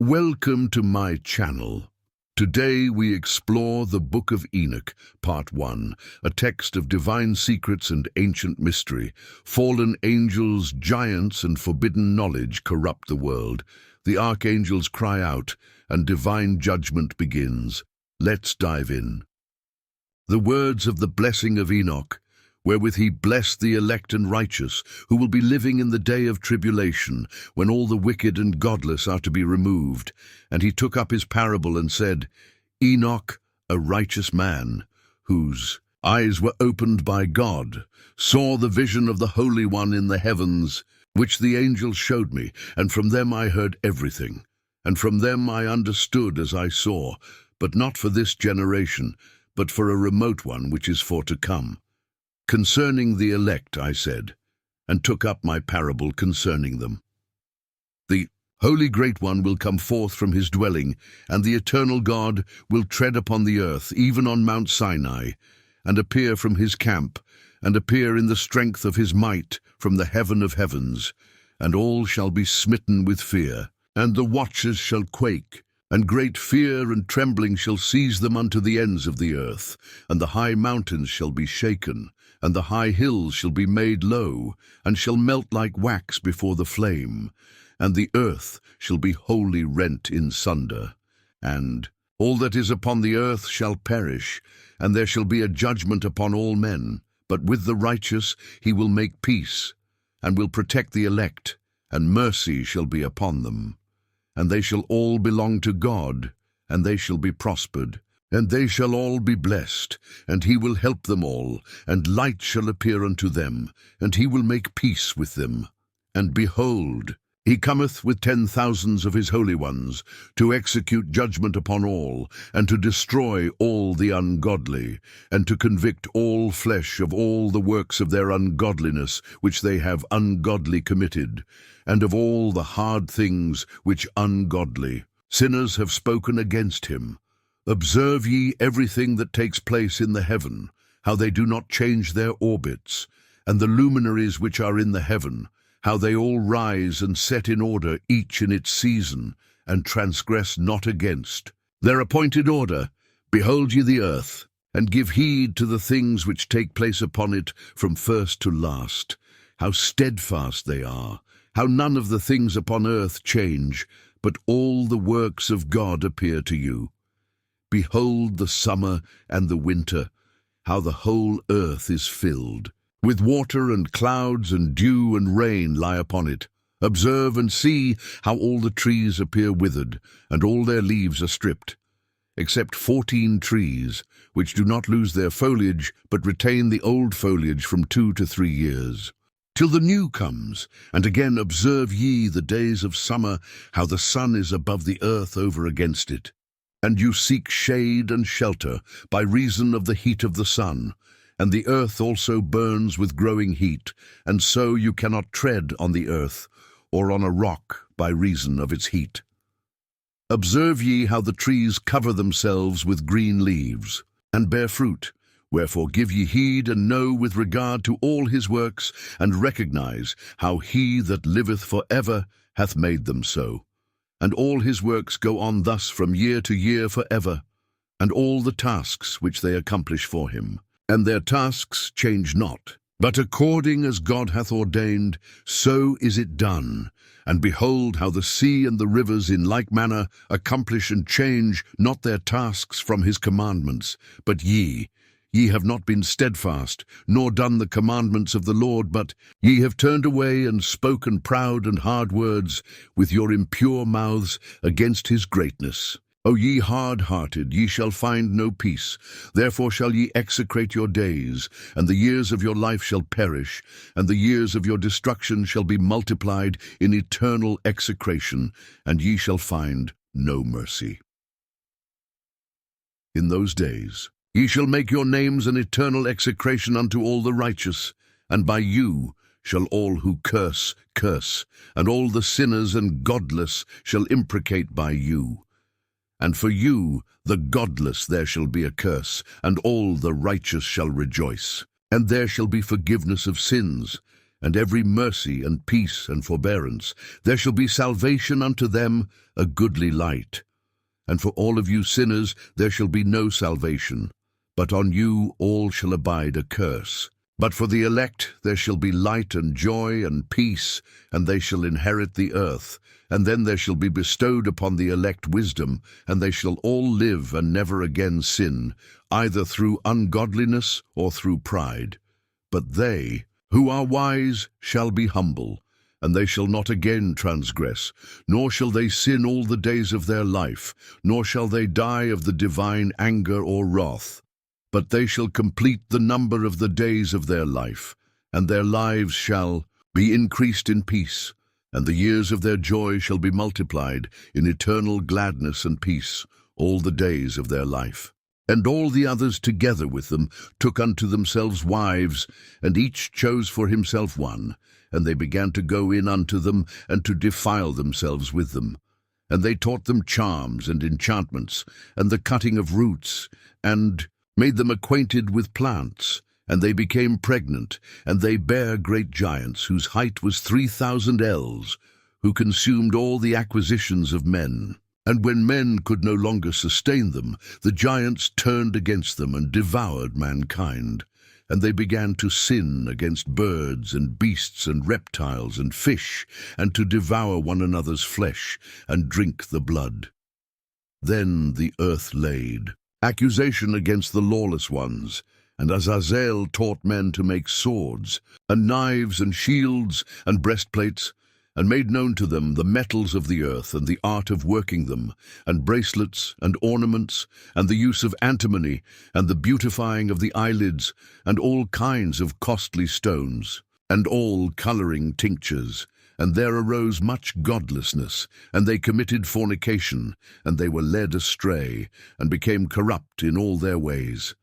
Welcome to my channel. Today we explore the Book of Enoch, Part 1, a text of divine secrets and ancient mystery. Fallen angels, giants, and forbidden knowledge corrupt the world. The archangels cry out, and divine judgment begins. Let's dive in. The words of the blessing of Enoch, wherewith he blessed the elect and righteous, who will be living in the day of tribulation, when all the wicked and godless are to be removed. And he took up his parable and said, Enoch, a righteous man, whose eyes were opened by God, saw the vision of the Holy One in the heavens, which the angels showed me, and from them I heard everything. And from them I understood as I saw, but not for this generation, but for a remote one which is for to come. Concerning the elect, I said, and took up my parable concerning them. The Holy Great One will come forth from his dwelling, and the eternal God will tread upon the earth, even on Mount Sinai, and appear from his camp, and appear in the strength of his might from the heaven of heavens. And all shall be smitten with fear, and the watchers shall quake, and great fear and trembling shall seize them unto the ends of the earth, and the high mountains shall be shaken, and the high hills shall be made low, and shall melt like wax before the flame, and the earth shall be wholly rent in sunder. And all that is upon the earth shall perish, and there shall be a judgment upon all men. But with the righteous he will make peace, and will protect the elect, and mercy shall be upon them. And they shall all belong to God, and they shall be prospered. And they shall all be blessed, and he will help them all, and light shall appear unto them, and he will make peace with them. And behold, he cometh with 10,000s of his holy ones, to execute judgment upon all, and to destroy all the ungodly, and to convict all flesh of all the works of their ungodliness which they have ungodly committed, and of all the hard things which ungodly sinners have spoken against him. Observe ye everything that takes place in the heaven, how they do not change their orbits, and the luminaries which are in the heaven, how they all rise and set in order, each in its season, and transgress not against their appointed order. Behold ye the earth, and give heed to the things which take place upon it from first to last, how steadfast they are, how none of the things upon earth change, but all the works of God appear to you. Behold the summer and the winter, how the whole earth is filled with water, and clouds and dew and rain lie upon it. Observe and see how all the trees appear withered, and all their leaves are stripped, except 14 trees, which do not lose their foliage, but retain the old foliage from 2 to 3 years, till the new comes. And again observe ye the days of summer, how the sun is above the earth over against it. And you seek shade and shelter by reason of the heat of the sun, and the earth also burns with growing heat, and so you cannot tread on the earth, or on a rock by reason of its heat. Observe ye how the trees cover themselves with green leaves, and bear fruit. Wherefore give ye heed, and know with regard to all his works, and recognize how he that liveth for ever hath made them so. And all his works go on thus from year to year for ever, and all the tasks which they accomplish for him. And their tasks change not, but according as God hath ordained, so is it done. And behold how the sea and the rivers in like manner accomplish and change not their tasks from his commandments. But ye have not been steadfast, nor done the commandments of the Lord, but ye have turned away and spoken proud and hard words with your impure mouths against his greatness. O ye hard-hearted, ye shall find no peace. Therefore shall ye execrate your days, and the years of your life shall perish, and the years of your destruction shall be multiplied in eternal execration, and ye shall find no mercy. In those days ye shall make your names an eternal execration unto all the righteous, and by you shall all who curse, curse, and all the sinners and godless shall imprecate by you. And for you, the godless, there shall be a curse, and all the righteous shall rejoice. And there shall be forgiveness of sins, and every mercy and peace and forbearance. There shall be salvation unto them, a goodly light. And for all of you sinners there shall be no salvation, but on you all shall abide a curse. But for the elect there shall be light and joy and peace, and they shall inherit the earth. And then there shall be bestowed upon the elect wisdom, and they shall all live and never again sin, either through ungodliness or through pride. But they who are wise shall be humble, and they shall not again transgress, nor shall they sin all the days of their life, nor shall they die of the divine anger or wrath. But they shall complete the number of the days of their life, and their lives shall be increased in peace, and the years of their joy shall be multiplied in eternal gladness and peace all the days of their life. And all the others together with them took unto themselves wives, and each chose for himself one, and they began to go in unto them, and to defile themselves with them. And they taught them charms and enchantments, and the cutting of roots, and made them acquainted with plants. And they became pregnant, and they bare great giants, whose height was 3,000 ells, who consumed all the acquisitions of men. And when men could no longer sustain them, the giants turned against them and devoured mankind. And they began to sin against birds and beasts and reptiles and fish, and to devour one another's flesh, and drink the blood. Then the earth laid accusation against the lawless ones, and Azazel taught men to make swords, and knives, and shields, and breastplates, and made known to them the metals of the earth, and the art of working them, and bracelets, and ornaments, and the use of antimony, and the beautifying of the eyelids, and all kinds of costly stones, and all colouring tinctures. And there arose much godlessness, and they committed fornication, and they were led astray, and became corrupt in all their ways.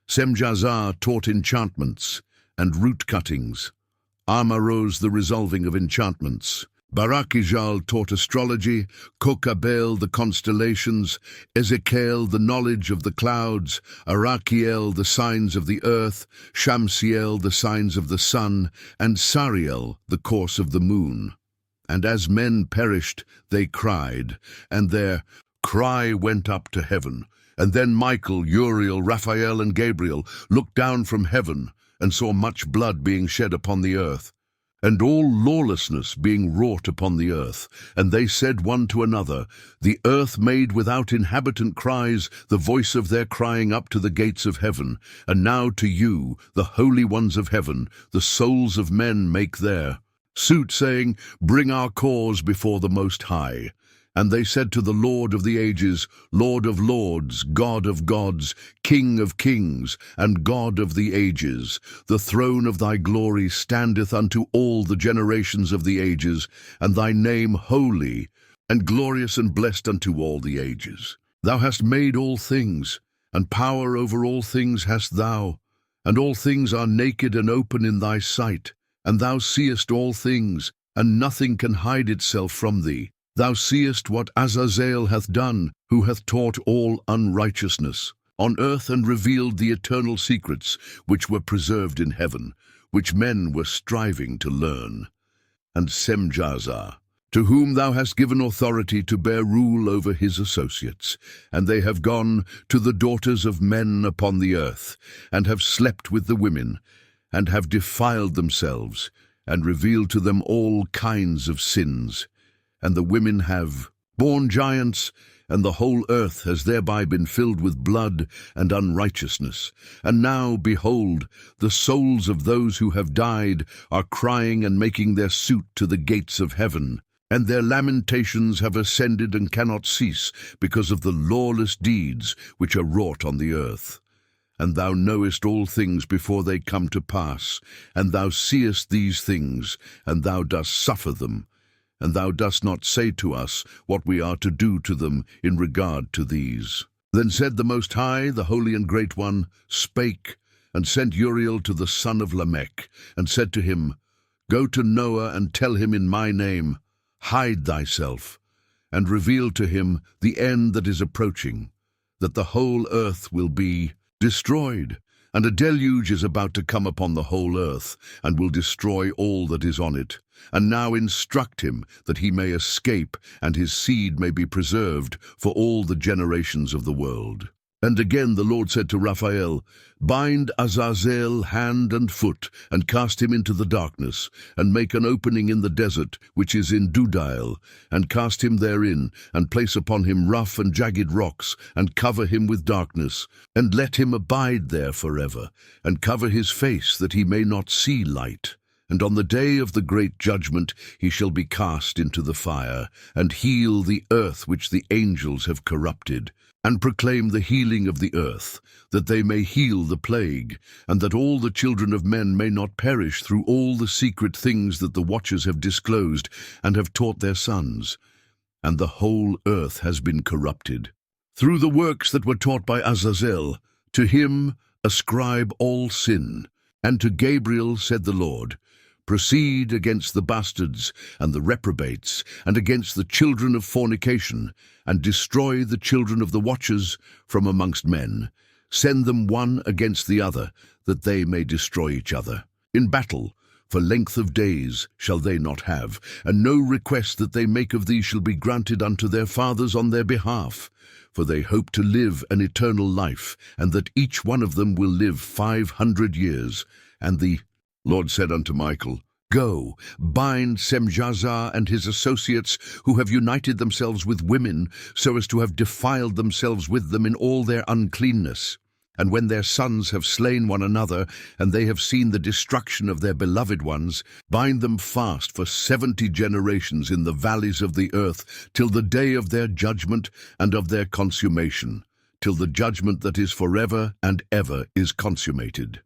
Semjazzar taught enchantments, and root cuttings. Amarose the resolving of enchantments. Barakijal taught astrology, Kokabel the constellations, Ezekiel the knowledge of the clouds, Arakiel the signs of the earth, Shamsiel the signs of the sun, and Sariel the course of the moon. And as men perished, they cried, and their cry went up to heaven. And then Michael, Uriel, Raphael, and Gabriel looked down from heaven, and saw much blood being shed upon the earth, and all lawlessness being wrought upon the earth. And they said one to another, The earth made without inhabitant cries, the voice of their crying up to the gates of heaven. And now to you, the holy ones of heaven, the souls of men make their suit, saying, Bring our cause before the Most High. And they said to the Lord of the ages, Lord of lords, God of gods, King of kings, and God of the ages, the throne of thy glory standeth unto all the generations of the ages, and thy name holy, and glorious and blessed unto all the ages. Thou hast made all things, and power over all things hast thou, and all things are naked and open in thy sight, and thou seest all things, and nothing can hide itself from thee. Thou seest what Azazel hath done, who hath taught all unrighteousness on earth, and revealed the eternal secrets which were preserved in heaven, which men were striving to learn. And Semjazzar, to whom thou hast given authority to bear rule over his associates, and they have gone to the daughters of men upon the earth, and have slept with the women, and have defiled themselves, and revealed to them all kinds of sins. And the women have borne giants, and the whole earth has thereby been filled with blood and unrighteousness. And now, behold, the souls of those who have died are crying and making their suit to the gates of heaven, and their lamentations have ascended and cannot cease, because of the lawless deeds which are wrought on the earth. And thou knowest all things before they come to pass, and thou seest these things, and thou dost suffer them. And thou dost not say to us what we are to do to them in regard to these. Then said the Most High, the Holy and Great One, spake, and sent Uriel to the son of Lamech, and said to him, Go to Noah, and tell him in my name, Hide thyself, and reveal to him the end that is approaching, that the whole earth will be destroyed, And a deluge is about to come upon the whole earth, and will destroy all that is on it. And now instruct him, that he may escape, and his seed may be preserved for all the generations of the world. And again the Lord said to Raphael, Bind Azazel hand and foot, and cast him into the darkness, and make an opening in the desert, which is in Dudael, and cast him therein, and place upon him rough and jagged rocks, and cover him with darkness, and let him abide there forever, and cover his face, that he may not see light. And on the day of the great judgment he shall be cast into the fire, and heal the earth which the angels have corrupted, and proclaim the healing of the earth, that they may heal the plague, and that all the children of men may not perish through all the secret things that the watchers have disclosed, and have taught their sons. And the whole earth has been corrupted. Through the works that were taught by Azazel, to him ascribe all sin. And to Gabriel said the Lord, Proceed against the bastards and the reprobates, and against the children of fornication, and destroy the children of the watchers from amongst men. Send them one against the other, that they may destroy each other. In battle, for length of days shall they not have, and no request that they make of thee shall be granted unto their fathers on their behalf. For they hope to live an eternal life, and that each one of them will live 500 years. And the Lord said unto Michael, Go, bind Semjazzar and his associates, who have united themselves with women, so as to have defiled themselves with them in all their uncleanness. And when their sons have slain one another, and they have seen the destruction of their beloved ones, bind them fast for 70 generations in the valleys of the earth, till the day of their judgment and of their consummation, till the judgment that is forever and ever is consummated.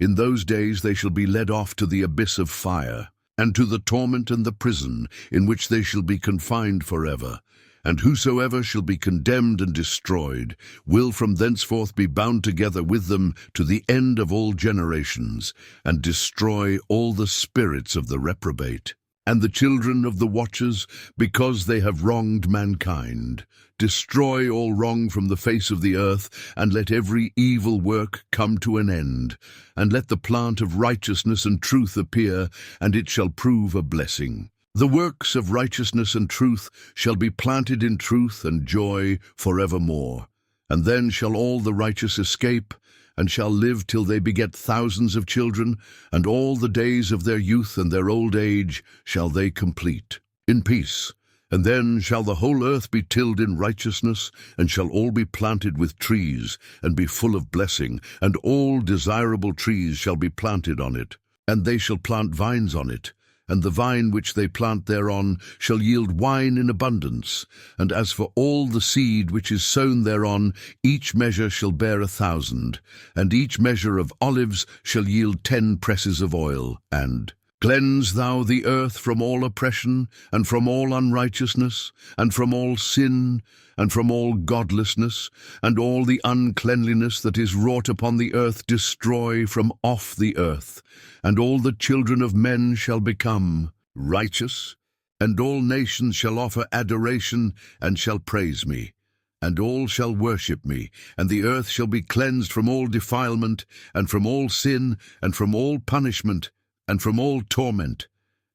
In those days they shall be led off to the abyss of fire, and to the torment and the prison, in which they shall be confined forever. And whosoever shall be condemned and destroyed will from thenceforth be bound together with them to the end of all generations, and destroy all the spirits of the reprobate. And the children of the watchers, because they have wronged mankind, destroy all wrong from the face of the earth, and let every evil work come to an end. And let the plant of righteousness and truth appear, and it shall prove a blessing. The works of righteousness and truth shall be planted in truth and joy forevermore. And then shall all the righteous escape, and shall live till they beget thousands of children, and all the days of their youth and their old age shall they complete in peace. And then shall the whole earth be tilled in righteousness, and shall all be planted with trees, and be full of blessing, and all desirable trees shall be planted on it. And they shall plant vines on it, and the vine which they plant thereon shall yield wine in abundance. And as for all the seed which is sown thereon, each measure shall bear 1,000, and each measure of olives shall yield 10 presses of oil. And cleanse thou the earth from all oppression, and from all unrighteousness, and from all sin, and from all godlessness, and all the uncleanliness that is wrought upon the earth destroy from off the earth. And all the children of men shall become righteous, and all nations shall offer adoration, and shall praise me. And all shall worship me, and the earth shall be cleansed from all defilement, and from all sin, and from all punishment, and from all torment.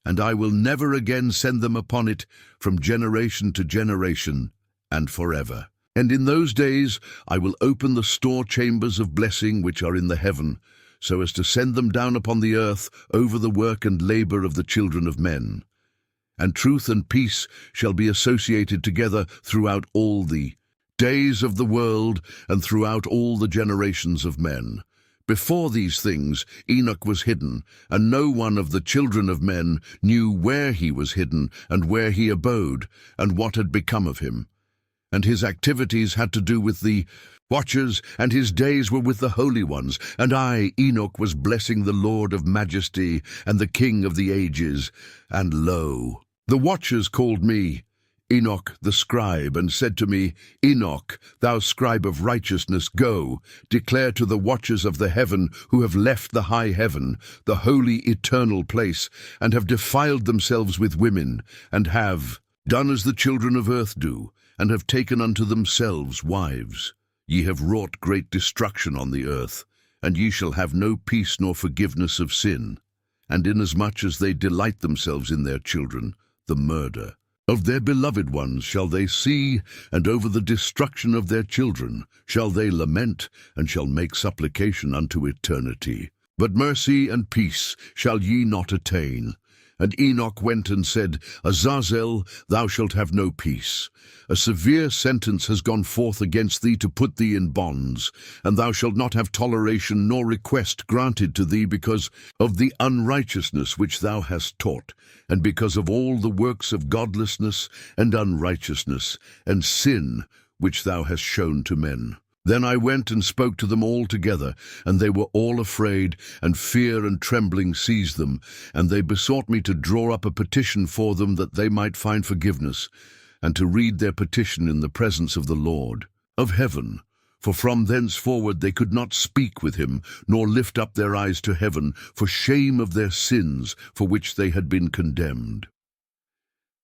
And I will never again send them upon it from generation to generation, and forever. And in those days I will open the store chambers of blessing which are in the heaven, so as to send them down upon the earth over the work and labor of the children of men. And truth and peace shall be associated together throughout all the days of the world, and throughout all the generations of men. Before these things Enoch was hidden, and no one of the children of men knew where he was hidden, and where he abode, and what had become of him. And his activities had to do with the watchers, and his days were with the holy ones. And I, Enoch, was blessing the Lord of majesty, and the King of the ages. And lo, the watchers called me Enoch the scribe, and said to me, Enoch, thou scribe of righteousness, go, declare to the watchers of the heaven, who have left the high heaven, the holy eternal place, and have defiled themselves with women, and have done as the children of earth do, and have taken unto themselves wives. Ye have wrought great destruction on the earth, and ye shall have no peace nor forgiveness of sin. And inasmuch as they delight themselves in their children, the murder of their beloved ones shall they see, and over the destruction of their children shall they lament, and shall make supplication unto eternity. But mercy and peace shall ye not attain. And Enoch went and said, Azazel, thou shalt have no peace. A severe sentence has gone forth against thee to put thee in bonds, and thou shalt not have toleration nor request granted to thee because of the unrighteousness which thou hast taught, and because of all the works of godlessness and unrighteousness and sin which thou hast shown to men. Then I went and spoke to them all together, and they were all afraid, and fear and trembling seized them, and they besought me to draw up a petition for them that they might find forgiveness, and to read their petition in the presence of the Lord of heaven. For from thenceforward they could not speak with him, nor lift up their eyes to heaven, for shame of their sins for which they had been condemned.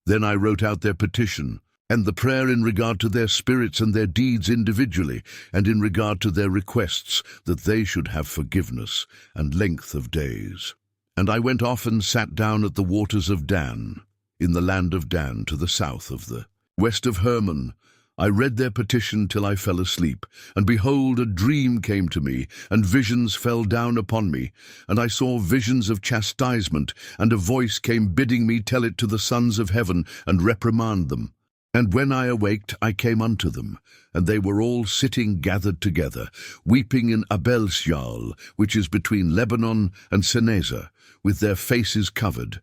Then I wrote out their petition, and the prayer in regard to their spirits and their deeds individually, and in regard to their requests, that they should have forgiveness and length of days. And I went off and sat down at the waters of Dan, in the land of Dan, to the south of the west of Hermon. I read their petition till I fell asleep, and behold, a dream came to me, and visions fell down upon me, and I saw visions of chastisement, and a voice came bidding me tell it to the sons of heaven, and reprimand them. And when I awaked, I came unto them, and they were all sitting gathered together, weeping in Abel-Sheol, which is between Lebanon and Senezer, with their faces covered.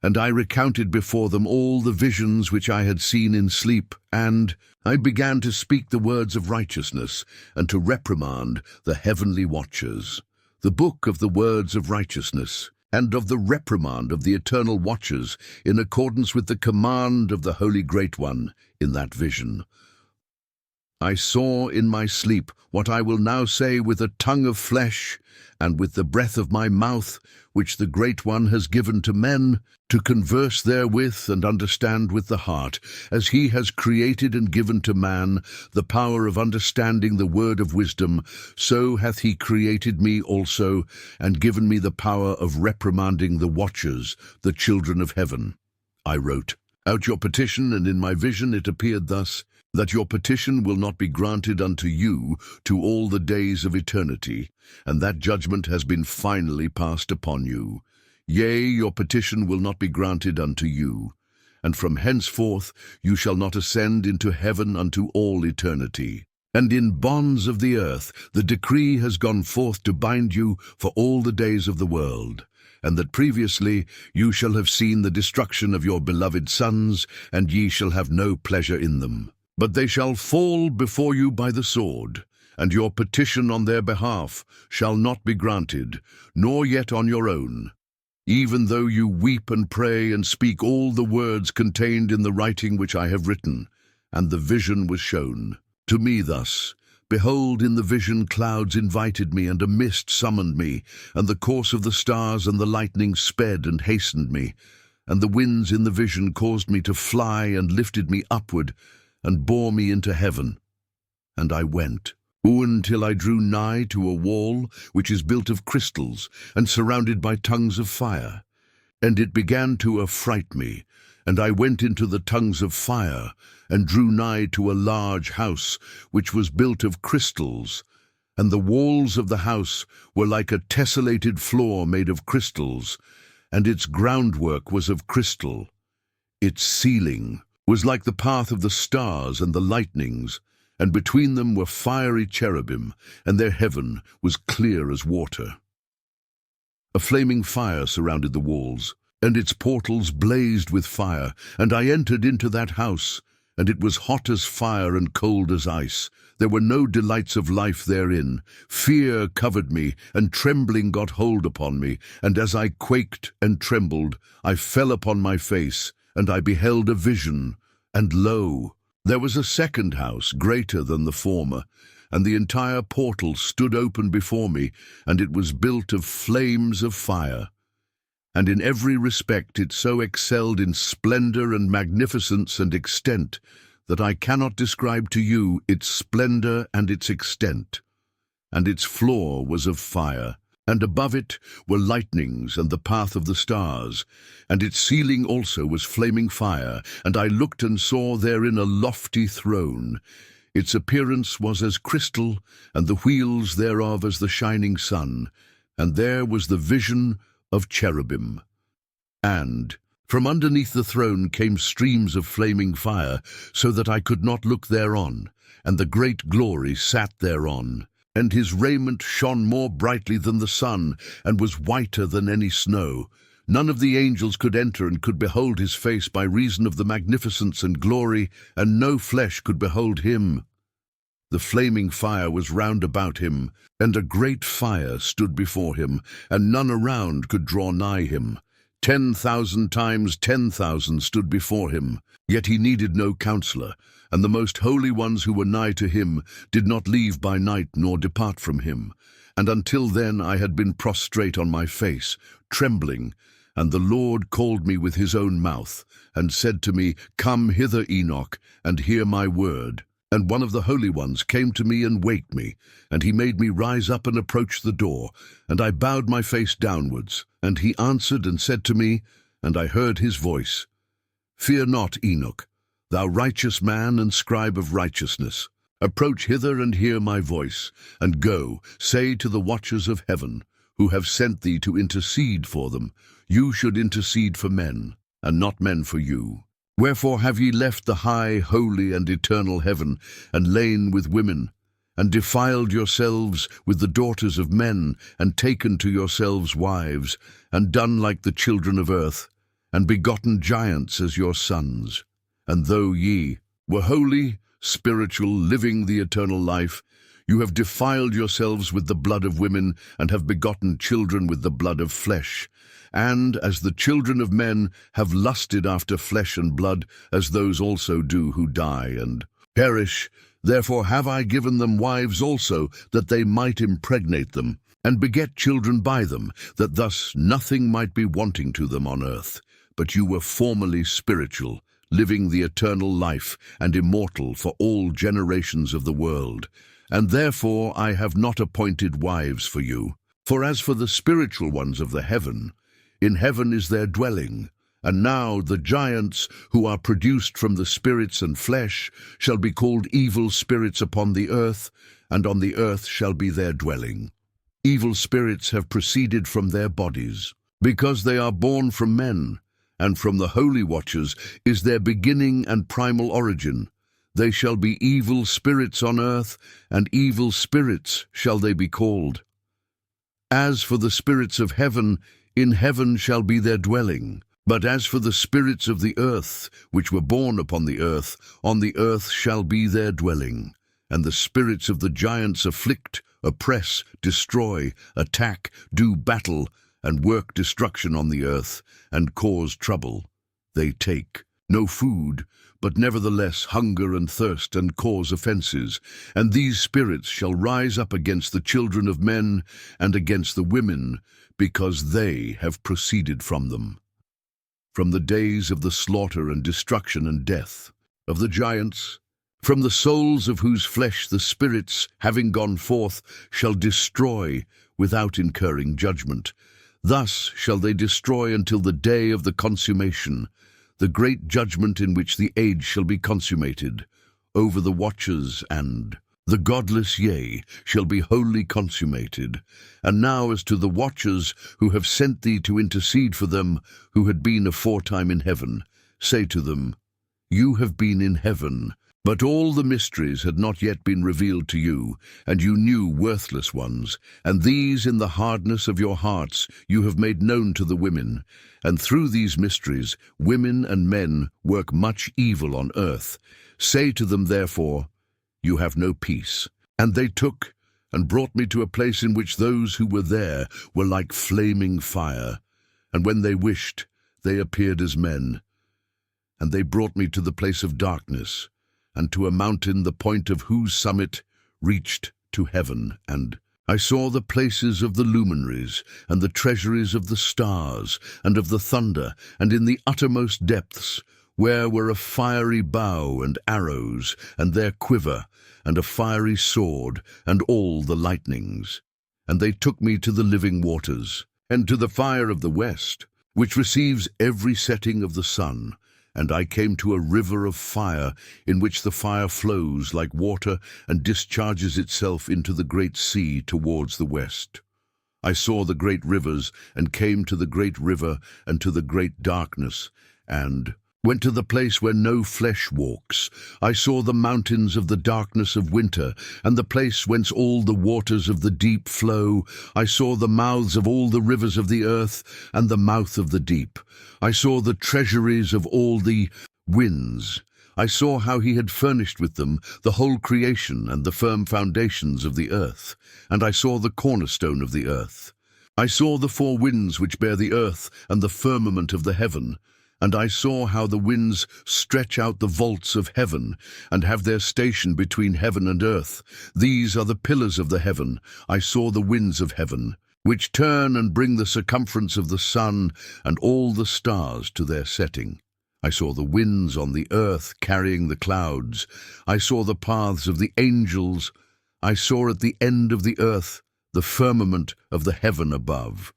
And I recounted before them all the visions which I had seen in sleep, and I began to speak the words of righteousness, and to reprimand the heavenly watchers. The book of the words of righteousness, and of the reprimand of the eternal watchers, in accordance with the command of the Holy Great One in that vision. I saw in my sleep what I will now say with a tongue of flesh, and with the breath of my mouth, which the Great One has given to men, to converse therewith and understand with the heart, as he has created and given to man the power of understanding the word of wisdom, so hath he created me also, and given me the power of reprimanding the watchers, the children of heaven. I wrote out your petition, and in my vision it appeared thus, that your petition will not be granted unto you to all the days of eternity, and that judgment has been finally passed upon you. Yea, your petition will not be granted unto you, and from henceforth you shall not ascend into heaven unto all eternity. And in bonds of the earth the decree has gone forth to bind you for all the days of the world, and that previously you shall have seen the destruction of your beloved sons, and ye shall have no pleasure in them. But they shall fall before you by the sword, and your petition on their behalf shall not be granted, nor yet on your own, even though you weep and pray and speak all the words contained in the writing which I have written. And the vision was shown to me thus. Behold, in the vision clouds invited me, and a mist summoned me, and the course of the stars and the lightning sped and hastened me, and the winds in the vision caused me to fly and lifted me upward, and bore me into heaven. And I went, until I drew nigh to a wall which is built of crystals, and surrounded by tongues of fire. And it began to affright me, and I went into the tongues of fire, and drew nigh to a large house which was built of crystals, and the walls of the house were like a tessellated floor made of crystals, and its groundwork was of crystal. Its ceiling was like the path of the stars and the lightnings, and between them were fiery cherubim, and their heaven was clear as water. A flaming fire surrounded the walls, and its portals blazed with fire, and I entered into that house, and it was hot as fire and cold as ice. There were no delights of life therein. Fear covered me, and trembling got hold upon me, and as I quaked and trembled, I fell upon my face, and I beheld a vision, and lo, there was a second house greater than the former, and the entire portal stood open before me, and it was built of flames of fire. And in every respect it so excelled in splendor and magnificence and extent that I cannot describe to you its splendor and its extent. and its floor was of fire. And above it were lightnings and the path of the stars, and its ceiling also was flaming fire. And I looked and saw therein a lofty throne. Its appearance was as crystal, and the wheels thereof as the shining sun. And there was the vision of cherubim. And from underneath the throne came streams of flaming fire, so that I could not look thereon, and the great glory sat thereon. And his raiment shone more brightly than the sun, and was whiter than any snow. None of the angels could enter and could behold his face by reason of the magnificence and glory, and no flesh could behold him. The flaming fire was round about him, and a great fire stood before him, and none around could draw nigh him. 10,000 times 10,000 stood before him, yet he needed no counselor, and the most holy ones who were nigh to him did not leave by night nor depart from him. And until then I had been prostrate on my face, trembling, and the Lord called me with his own mouth, and said to me, Come hither, Enoch, and hear my word. And one of the holy ones came to me and waked me, and he made me rise up and approach the door, and I bowed my face downwards. And he answered and said to me, and I heard his voice, Fear not, Enoch, thou righteous man and scribe of righteousness. Approach hither and hear my voice, and go, say to the watchers of heaven, who have sent thee to intercede for them, you should intercede for men, and not men for you. Wherefore have ye left the high, holy, and eternal heaven, and lain with women, and defiled yourselves with the daughters of men, and taken to yourselves wives, and done like the children of earth, and begotten giants as your sons? And though ye were holy, spiritual, living the eternal life, you have defiled yourselves with the blood of women, and have begotten children with the blood of flesh. And as the children of men have lusted after flesh and blood, as those also do who die and perish, therefore have I given them wives also, that they might impregnate them, and beget children by them, that thus nothing might be wanting to them on earth. But you were formerly spiritual, living the eternal life, and immortal for all generations of the world. And therefore I have not appointed wives for you. For as for the spiritual ones of the heaven, in heaven is their dwelling. And now the giants, who are produced from the spirits and flesh, shall be called evil spirits upon the earth, and on the earth shall be their dwelling. Evil spirits have proceeded from their bodies, because they are born from men, and from the holy watchers is their beginning and primal origin. They shall be evil spirits on earth, and evil spirits shall they be called. As for the spirits of heaven, in heaven shall be their dwelling. But as for the spirits of the earth, which were born upon the earth, on the earth shall be their dwelling. And the spirits of the giants afflict, oppress, destroy, attack, do battle, and work destruction on the earth, and cause trouble. They take no food, but nevertheless hunger and thirst, and cause offenses. And these spirits shall rise up against the children of men, and against the women, because they have proceeded from them. From the days of the slaughter and destruction and death of the giants, from the souls of whose flesh the spirits, having gone forth, shall destroy without incurring judgment. Thus shall they destroy until the day of the consummation, the great judgment in which the age shall be consummated. Over the watchers and the godless, yea, shall be wholly consummated. And now as to the watchers who have sent thee to intercede for them, who had been aforetime in heaven, say to them, You have been in heaven, but all the mysteries had not yet been revealed to you, and you knew worthless ones, and these in the hardness of your hearts you have made known to the women. And through these mysteries women and men work much evil on earth. Say to them therefore, You have no peace. And they took and brought me to a place in which those who were there were like flaming fire. And when they wished, they appeared as men. And they brought me to the place of darkness, and to a mountain the point of whose summit reached to heaven. And I saw the places of the luminaries, and the treasuries of the stars, and of the thunder, and in the uttermost depths where were a fiery bow and arrows, and their quiver, and a fiery sword, and all the lightnings. And they took me to the living waters, and to the fire of the west, which receives every setting of the sun. And I came to a river of fire, in which the fire flows like water and discharges itself into the great sea towards the west. I saw the great rivers, and came to the great river and to the great darkness, and went to the place where no flesh walks. I saw the mountains of the darkness of winter, and the place whence all the waters of the deep flow. I saw the mouths of all the rivers of the earth, and the mouth of the deep. I saw the treasuries of all the winds. I saw how he had furnished with them the whole creation and the firm foundations of the earth. And I saw the cornerstone of the earth. I saw the four winds which bear the earth and the firmament of the heaven. And I saw how the winds stretch out the vaults of heaven, and have their station between heaven and earth. These are the pillars of the heaven. I saw the winds of heaven, which turn and bring the circumference of the sun and all the stars to their setting. I saw the winds on the earth carrying the clouds. I saw the paths of the angels. I saw at the end of the earth the firmament of the heaven above.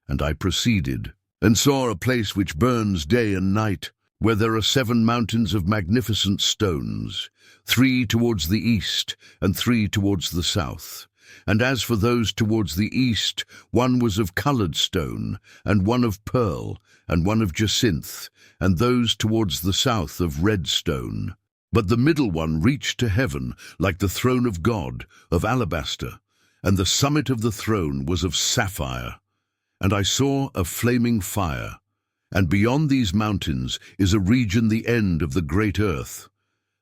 And I proceeded, and saw a place which burns day and night, where there are 7 mountains of magnificent stones, 3 towards the east, and 3 towards the south. And as for those towards the east, one was of coloured stone, and one of pearl, and one of jacinth, and those towards the south of red stone. But the middle one reached to heaven, like the throne of God, of alabaster, and the summit of the throne was of sapphire. And I saw a flaming fire, and beyond these mountains is a region the end of the great earth.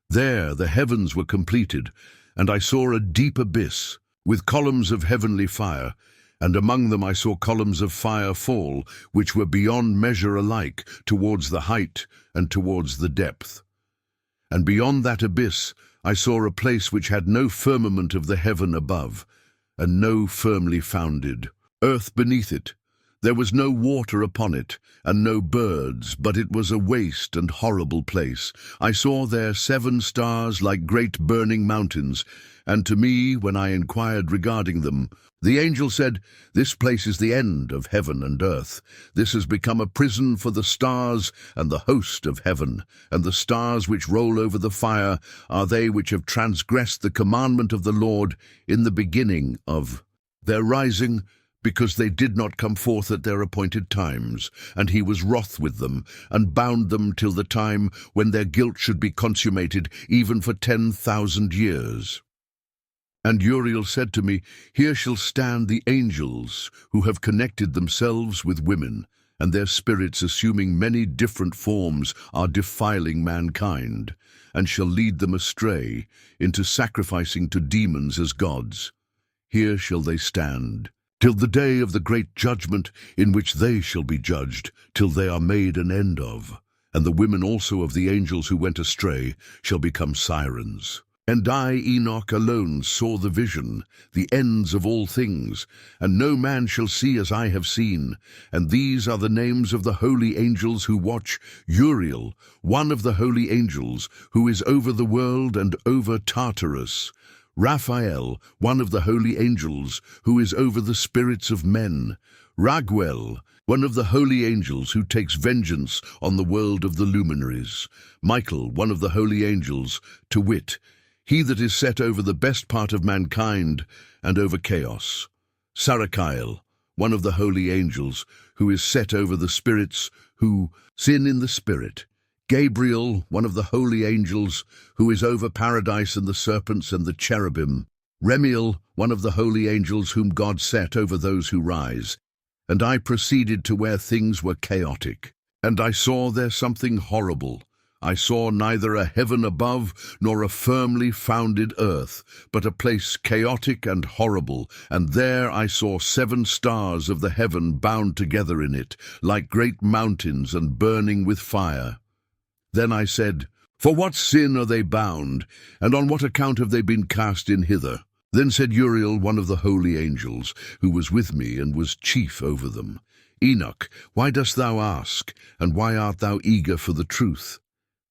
There the heavens were completed, and I saw a deep abyss, with columns of heavenly fire, and among them I saw columns of fire fall, which were beyond measure alike, towards the height and towards the depth. And beyond that abyss I saw a place which had no firmament of the heaven above, and no firmly founded earth beneath it. There was no water upon it, and no birds, but it was a waste and horrible place. I saw there 7 stars like great burning mountains, and to me, when I inquired regarding them, the angel said, "This place is the end of heaven and earth. This has become a prison for the stars and the host of heaven, and the stars which roll over the fire are they which have transgressed the commandment of the Lord in the beginning of their rising, because they did not come forth at their appointed times, and he was wroth with them, and bound them till the time when their guilt should be consummated, even for 10,000 years. And Uriel said to me, Here shall stand the angels who have connected themselves with women, and their spirits, assuming many different forms, are defiling mankind, and shall lead them astray into sacrificing to demons as gods. Here shall they stand, till the day of the great judgment, in which they shall be judged, till they are made an end of. And the women also of the angels who went astray shall become sirens. And I, Enoch, alone saw the vision, the ends of all things, and no man shall see as I have seen. And these are the names of the holy angels who watch: Uriel, one of the holy angels, who is over the world and over Tartarus; Raphael, one of the holy angels, who is over the spirits of men; Raguel, one of the holy angels, who takes vengeance on the world of the luminaries; Michael, one of the holy angels, to wit, he that is set over the best part of mankind and over chaos; Sarachiel, one of the holy angels, who is set over the spirits who sin in the spirit; Gabriel, one of the holy angels, who is over paradise and the serpents and the cherubim; Remiel, one of the holy angels, whom God set over those who rise. And I proceeded to where things were chaotic, and I saw there something horrible. I saw neither a heaven above nor a firmly founded earth, but a place chaotic and horrible, and there I saw 7 stars of the heaven bound together in it, like great mountains and burning with fire. Then I said, For what sin are they bound, and on what account have they been cast in hither? Then said Uriel, one of the holy angels, who was with me and was chief over them, Enoch, why dost thou ask, and why art thou eager for the truth?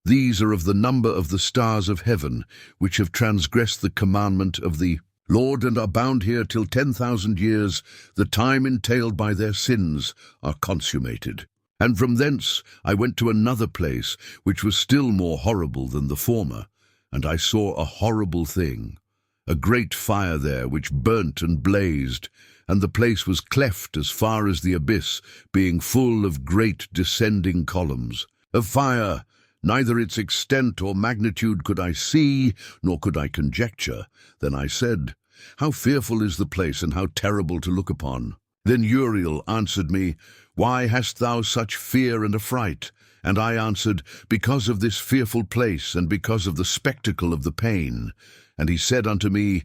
These are of the number of the stars of heaven, which have transgressed the commandment of the Lord, and are bound here till 10,000 years, the time entailed by their sins, are consummated. And from thence I went to another place, which was still more horrible than the former, and I saw a horrible thing, a great fire there which burnt and blazed, and the place was cleft as far as the abyss, being full of great descending columns of fire. Neither its extent or magnitude could I see, nor could I conjecture. Then I said, How fearful is the place, and how terrible to look upon! Then Uriel answered me, Why hast thou such fear and affright? And I answered, Because of this fearful place, and because of the spectacle of the pain. And he said unto me,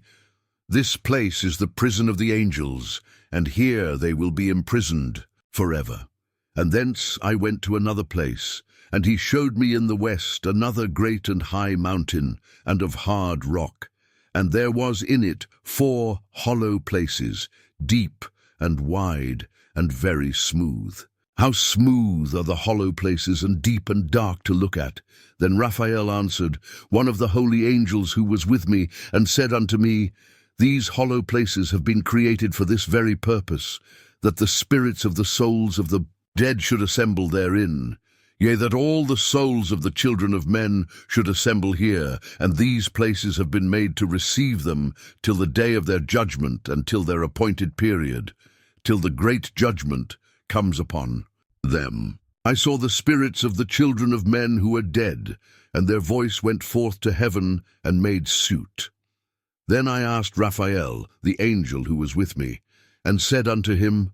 This place is the prison of the angels, and here they will be imprisoned forever. And thence I went to another place, and he showed me in the west another great and high mountain, and of hard rock. And there was in it 4 hollow places, deep and wide, and very smooth. How smooth are the hollow places, and deep and dark to look at! Then Raphael answered, one of the holy angels who was with me, and said unto me, These hollow places have been created for this very purpose, that the spirits of the souls of the dead should assemble therein. Yea, that all the souls of the children of men should assemble here, and these places have been made to receive them till the day of their judgment, and till their appointed period, till the great judgment comes upon them. I saw the spirits of the children of men who are dead, and their voice went forth to heaven and made suit. Then I asked Raphael, the angel who was with me, and said unto him,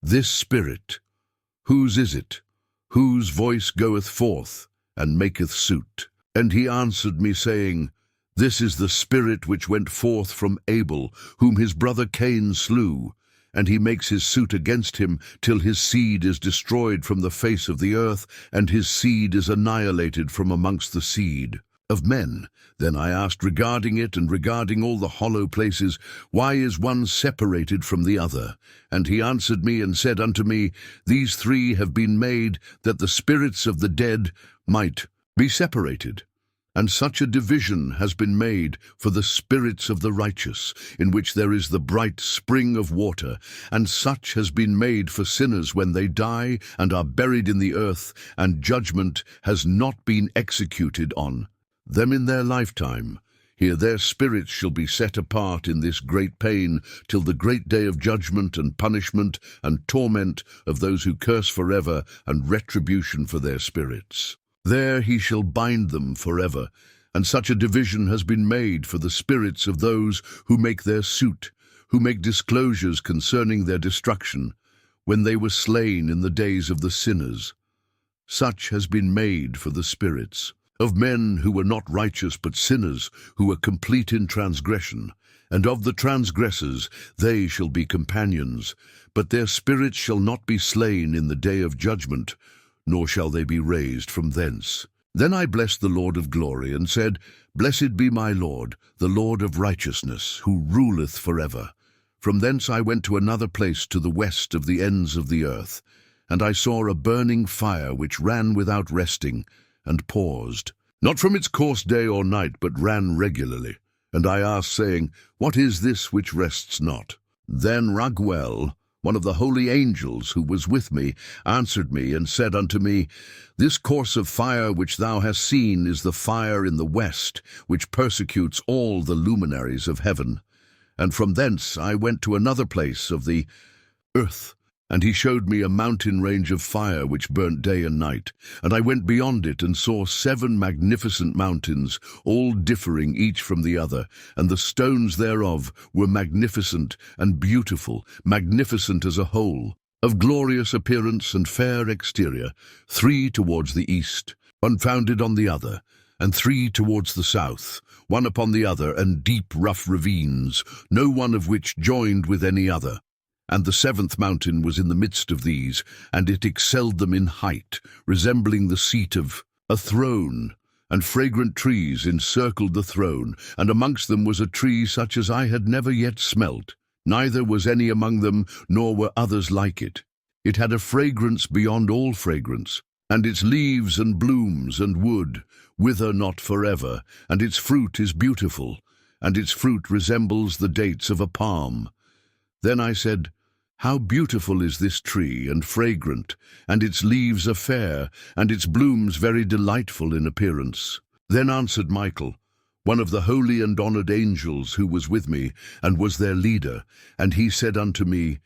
This spirit, whose is it? Whose voice goeth forth, and maketh suit? And he answered me, saying, This is the spirit which went forth from Abel, whom his brother Cain slew, and he makes his suit against him, till his seed is destroyed from the face of the earth, and his seed is annihilated from amongst the seed of men. Then I asked regarding it, and regarding all the hollow places, Why is one separated from the other? And he answered me and said unto me, These 3 have been made, that the spirits of the dead might be separated. And such a division has been made for the spirits of the righteous, in which there is the bright spring of water, and such has been made for sinners when they die and are buried in the earth, and judgment has not been executed on them in their lifetime. Here their spirits shall be set apart in this great pain, till the great day of judgment and punishment and torment of those who curse forever, and retribution for their spirits. There he shall bind them forever. And such a division has been made for the spirits of those who make their suit, who make disclosures concerning their destruction, when they were slain in the days of the sinners. Such has been made for the spirits of men who were not righteous but sinners, who were complete in transgression. And of the transgressors they shall be companions, but their spirits shall not be slain in the day of judgment, nor shall they be raised from thence. Then I blessed the Lord of glory, and said, Blessed be my Lord, the Lord of righteousness, who ruleth forever. From thence I went to another place to the west of the ends of the earth, and I saw a burning fire which ran without resting, and paused, not from its course day or night, but ran regularly. And I asked, saying, What is this which rests not? Then Raguel, one of the holy angels who was with me, answered me and said unto me, This course of fire which thou hast seen is the fire in the west, which persecutes all the luminaries of heaven. And from thence I went to another place of the earth, and he showed me a mountain range of fire which burnt day and night. And I went beyond it, and saw 7 magnificent mountains, all differing each from the other, and the stones thereof were magnificent and beautiful, magnificent as a whole, of glorious appearance and fair exterior, 3 towards the east, one founded on the other, and 3 towards the south, one upon the other, and deep rough ravines, no one of which joined with any other. And the 7th mountain was in the midst of these, and it excelled them in height, resembling the seat of a throne, and fragrant trees encircled the throne, and amongst them was a tree such as I had never yet smelt, neither was any among them, nor were others like it. It had a fragrance beyond all fragrance, and its leaves and blooms and wood wither not forever, and its fruit is beautiful, and its fruit resembles the dates of a palm. Then I said, How beautiful is this tree, and fragrant, and its leaves are fair, and its blooms very delightful in appearance. Then answered Michael, one of the holy and honored angels who was with me, and was their leader, and he said unto me,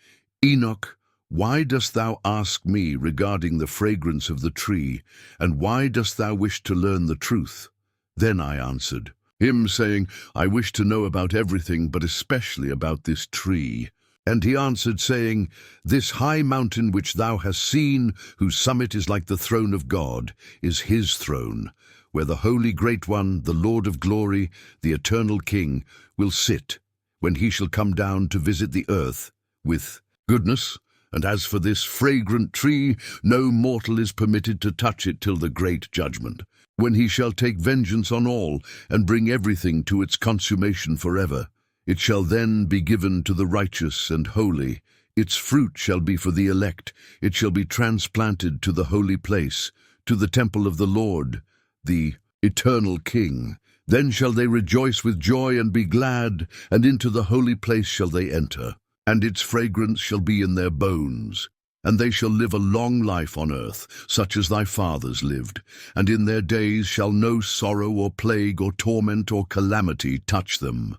Enoch, why dost thou ask me regarding the fragrance of the tree, and why dost thou wish to learn the truth? Then I answered him, saying, I wish to know about everything, but especially about this tree. And he answered, saying, This high mountain which thou hast seen, whose summit is like the throne of God, is his throne, where the Holy Great One, the Lord of glory, the eternal King, will sit, when he shall come down to visit the earth with goodness. And as for this fragrant tree, no mortal is permitted to touch it till the great judgment, when he shall take vengeance on all, and bring everything to its consummation forever. It shall then be given to the righteous and holy. Its fruit shall be for the elect. It shall be transplanted to the holy place, to the temple of the Lord, the eternal King. Then shall they rejoice with joy and be glad, and into the holy place shall they enter. And its fragrance shall be in their bones. And they shall live a long life on earth, such as thy fathers lived. And in their days shall no sorrow or plague or torment or calamity touch them.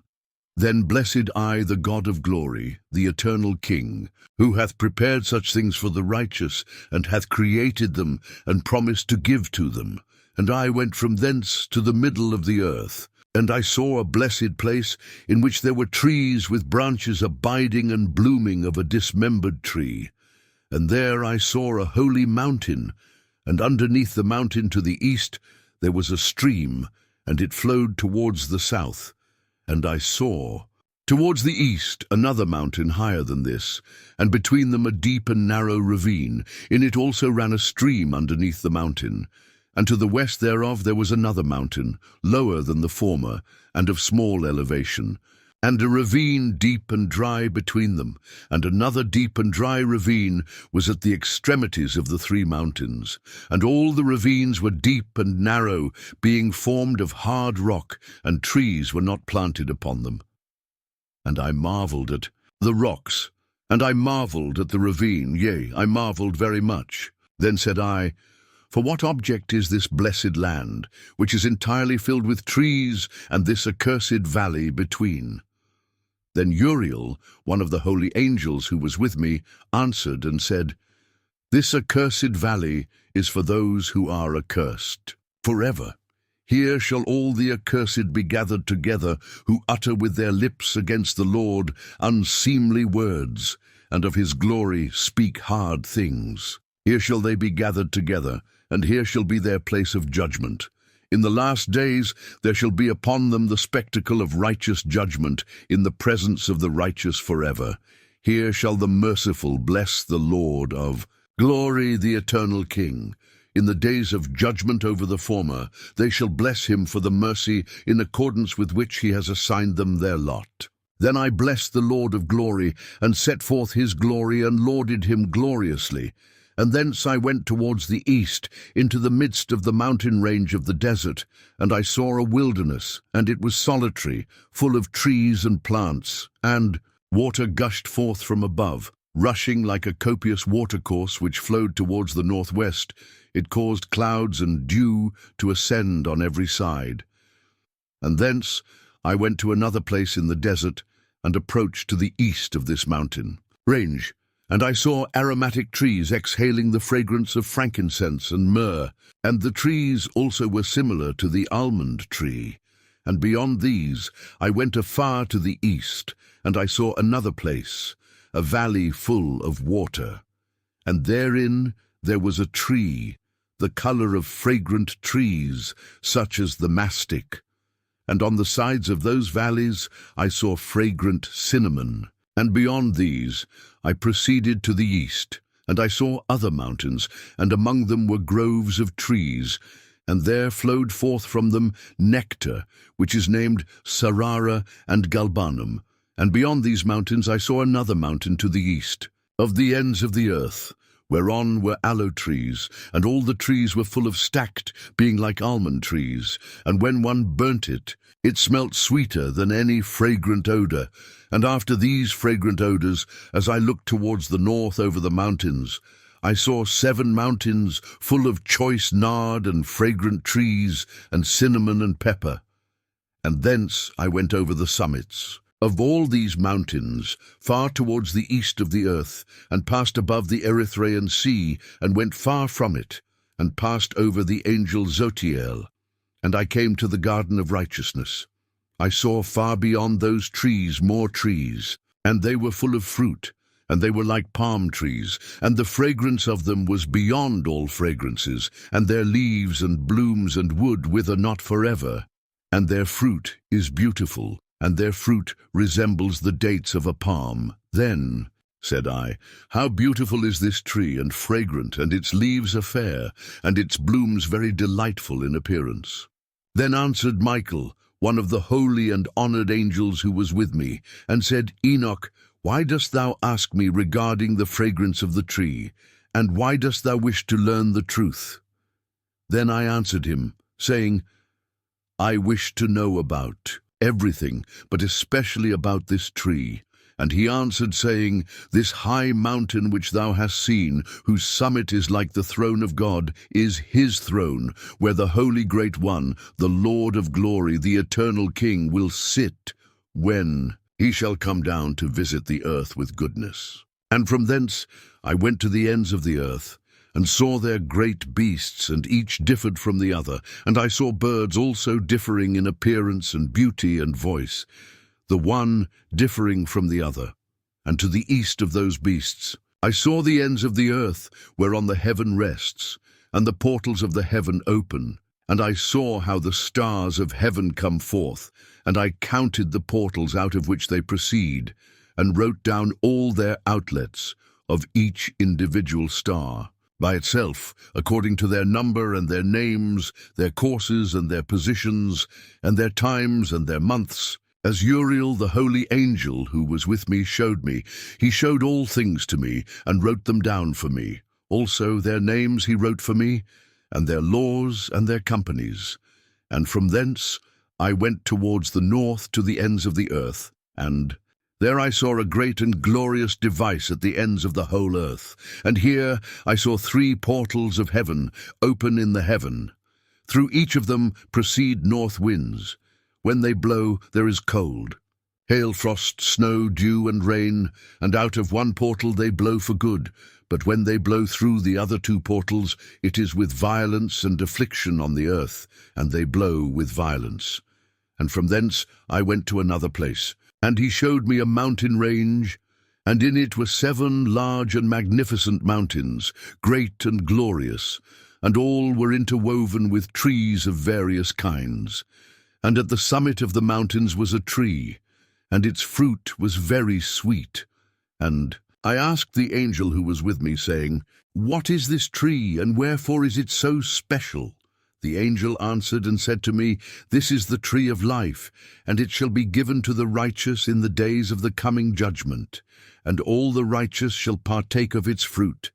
Then blessed I the God of glory, the eternal King, who hath prepared such things for the righteous, and hath created them, and promised to give to them. And I went from thence to the middle of the earth. And I saw a blessed place, in which there were trees with branches abiding and blooming of a dismembered tree. And there I saw a holy mountain, and underneath the mountain to the east there was a stream, and it flowed towards the south. And I saw towards the east another mountain higher than this, and between them a deep and narrow ravine. In it also ran a stream underneath the mountain. And to the west thereof there was another mountain, lower than the former, and of small elevation, and a ravine deep and dry between them, and another deep and dry ravine was at the extremities of the three mountains. And all the ravines were deep and narrow, being formed of hard rock, and trees were not planted upon them. And I marveled at the rocks, and I marveled at the ravine, yea, I marveled very much. Then said I, For what object is this blessed land, which is entirely filled with trees, and this accursed valley between? Then Uriel, one of the holy angels who was with me, answered and said, This accursed valley is for those who are accursed forever. Here shall all the accursed be gathered together, who utter with their lips against the Lord unseemly words, and of his glory speak hard things. Here shall they be gathered together, and here shall be their place of judgment. In the last days there shall be upon them the spectacle of righteous judgment, in the presence of the righteous forever. Here shall the merciful bless the Lord of glory, the eternal King. In the days of judgment over the former, they shall bless him for the mercy in accordance with which he has assigned them their lot. Then I blessed the Lord of glory, and set forth his glory, and lauded him gloriously. And thence I went towards the east, into the midst of the mountain range of the desert, and I saw a wilderness, and it was solitary, full of trees and plants, and water gushed forth from above, rushing like a copious watercourse which flowed towards the northwest. It caused clouds and dew to ascend on every side. And thence I went to another place in the desert, and approached to the east of this mountain range. And I saw aromatic trees exhaling the fragrance of frankincense and myrrh, and the trees also were similar to the almond tree. And beyond these I went afar to the east, and I saw another place, a valley full of water. And therein there was a tree, the color of fragrant trees, such as the mastic. And on the sides of those valleys I saw fragrant cinnamon. And beyond these I proceeded to the east, and I saw other mountains, and among them were groves of trees, and there flowed forth from them nectar, which is named Sarara and Galbanum. And beyond these mountains I saw another mountain to the east, of the ends of the earth, whereon were aloe trees, and all the trees were full of stacked, being like almond trees. And when one burnt it, it smelt sweeter than any fragrant odour. And after these fragrant odours, as I looked towards the north over the mountains, I saw 7 mountains full of choice nard and fragrant trees, and cinnamon and pepper. And thence I went over the summits of all these mountains, far towards the east of the earth, and passed above the Erythraean Sea, and went far from it, and passed over the angel Zotiel. And I came to the garden of righteousness. I saw far beyond those trees more trees, and they were full of fruit, and they were like palm trees, and the fragrance of them was beyond all fragrances, and their leaves and blooms and wood wither not forever. And their fruit is beautiful, and their fruit resembles the dates of a palm. Then, said I, how beautiful is this tree, and fragrant, and its leaves are fair, and its blooms very delightful in appearance. Then answered Michael, one of the holy and honoured angels who was with me, and said, Enoch, why dost thou ask me regarding the fragrance of the tree, and why dost thou wish to learn the truth? Then I answered him, saying, I wish to know about everything, but especially about this tree. And he answered, saying, This high mountain which thou hast seen, whose summit is like the throne of God, is his throne, where the Holy Great One, the Lord of glory, the eternal King, will sit, when he shall come down to visit the earth with goodness. And from thence I went to the ends of the earth, and saw there great beasts, and each differed from the other. And I saw birds also differing in appearance and beauty and voice, the one differing from the other. And to the east of those beasts I saw the ends of the earth, whereon the heaven rests, and the portals of the heaven open. And I saw how the stars of heaven come forth, and I counted the portals out of which they proceed, and wrote down all their outlets of each individual star, by itself, according to their number and their names, their courses and their positions, and their times and their months, as Uriel the holy angel who was with me showed me. He showed all things to me, and wrote them down for me. Also their names he wrote for me, and their laws and their companies. And from thence I went towards the north to the ends of the earth, and there I saw a great and glorious device at the ends of the whole earth. And here I saw 3 portals of heaven open in the heaven. Through each of them proceed north winds. When they blow, there is cold, hail, frost, snow, dew, and rain, and out of one portal they blow for good. But when they blow through the other 2 portals, it is with violence and affliction on the earth, and they blow with violence. And from thence I went to another place, and he showed me a mountain range, and in it were 7 large and magnificent mountains, great and glorious, and all were interwoven with trees of various kinds. And at the summit of the mountains was a tree, and its fruit was very sweet. And I asked the angel who was with me, saying, What is this tree, and wherefore is it so special? The angel answered and said to me, This is the tree of life, and it shall be given to the righteous in the days of the coming judgment. And all the righteous shall partake of its fruit,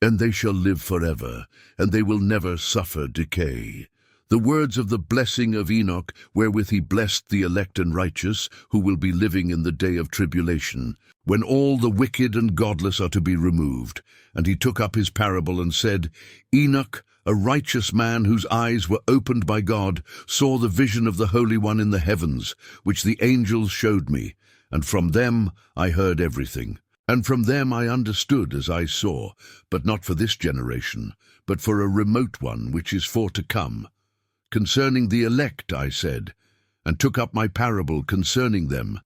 and they shall live forever, and they will never suffer decay. The words of the blessing of Enoch, wherewith he blessed the elect and righteous, who will be living in the day of tribulation, when all the wicked and godless are to be removed. And he took up his parable and said, Enoch, a righteous man whose eyes were opened by God, saw the vision of the Holy One in the heavens, which the angels showed me, and from them I heard everything. And from them I understood as I saw, but not for this generation, but for a remote one which is for to come. Concerning the elect, I said, and took up my parable concerning them.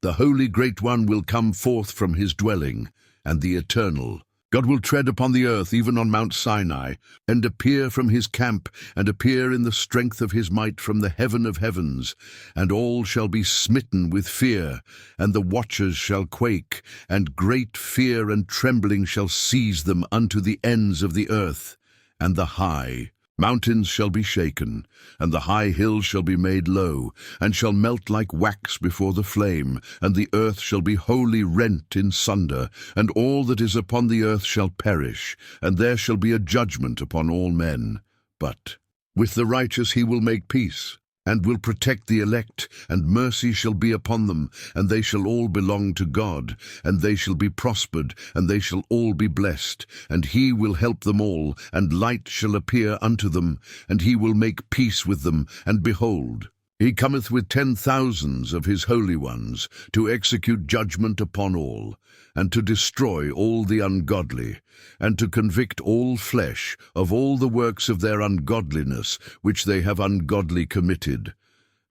The Holy Great One will come forth from his dwelling, and the Eternal. God will tread upon the earth, even on Mount Sinai, and appear from his camp, and appear in the strength of his might from the heaven of heavens. And all shall be smitten with fear, and the watchers shall quake, and great fear and trembling shall seize them unto the ends of the earth. And the high, Mountains shall be shaken, and the high hills shall be made low, and shall melt like wax before the flame, and the earth shall be wholly rent in sunder, and all that is upon the earth shall perish, and there shall be a judgment upon all men. But with the righteous he will make peace, and will protect the elect, and mercy shall be upon them, and they shall all belong to God, and they shall be prospered, and they shall all be blessed, and he will help them all, and light shall appear unto them, and he will make peace with them, and behold, he cometh with 10,000s of his holy ones, to execute judgment upon all, and to destroy all the ungodly, and to convict all flesh of all the works of their ungodliness which they have ungodly committed,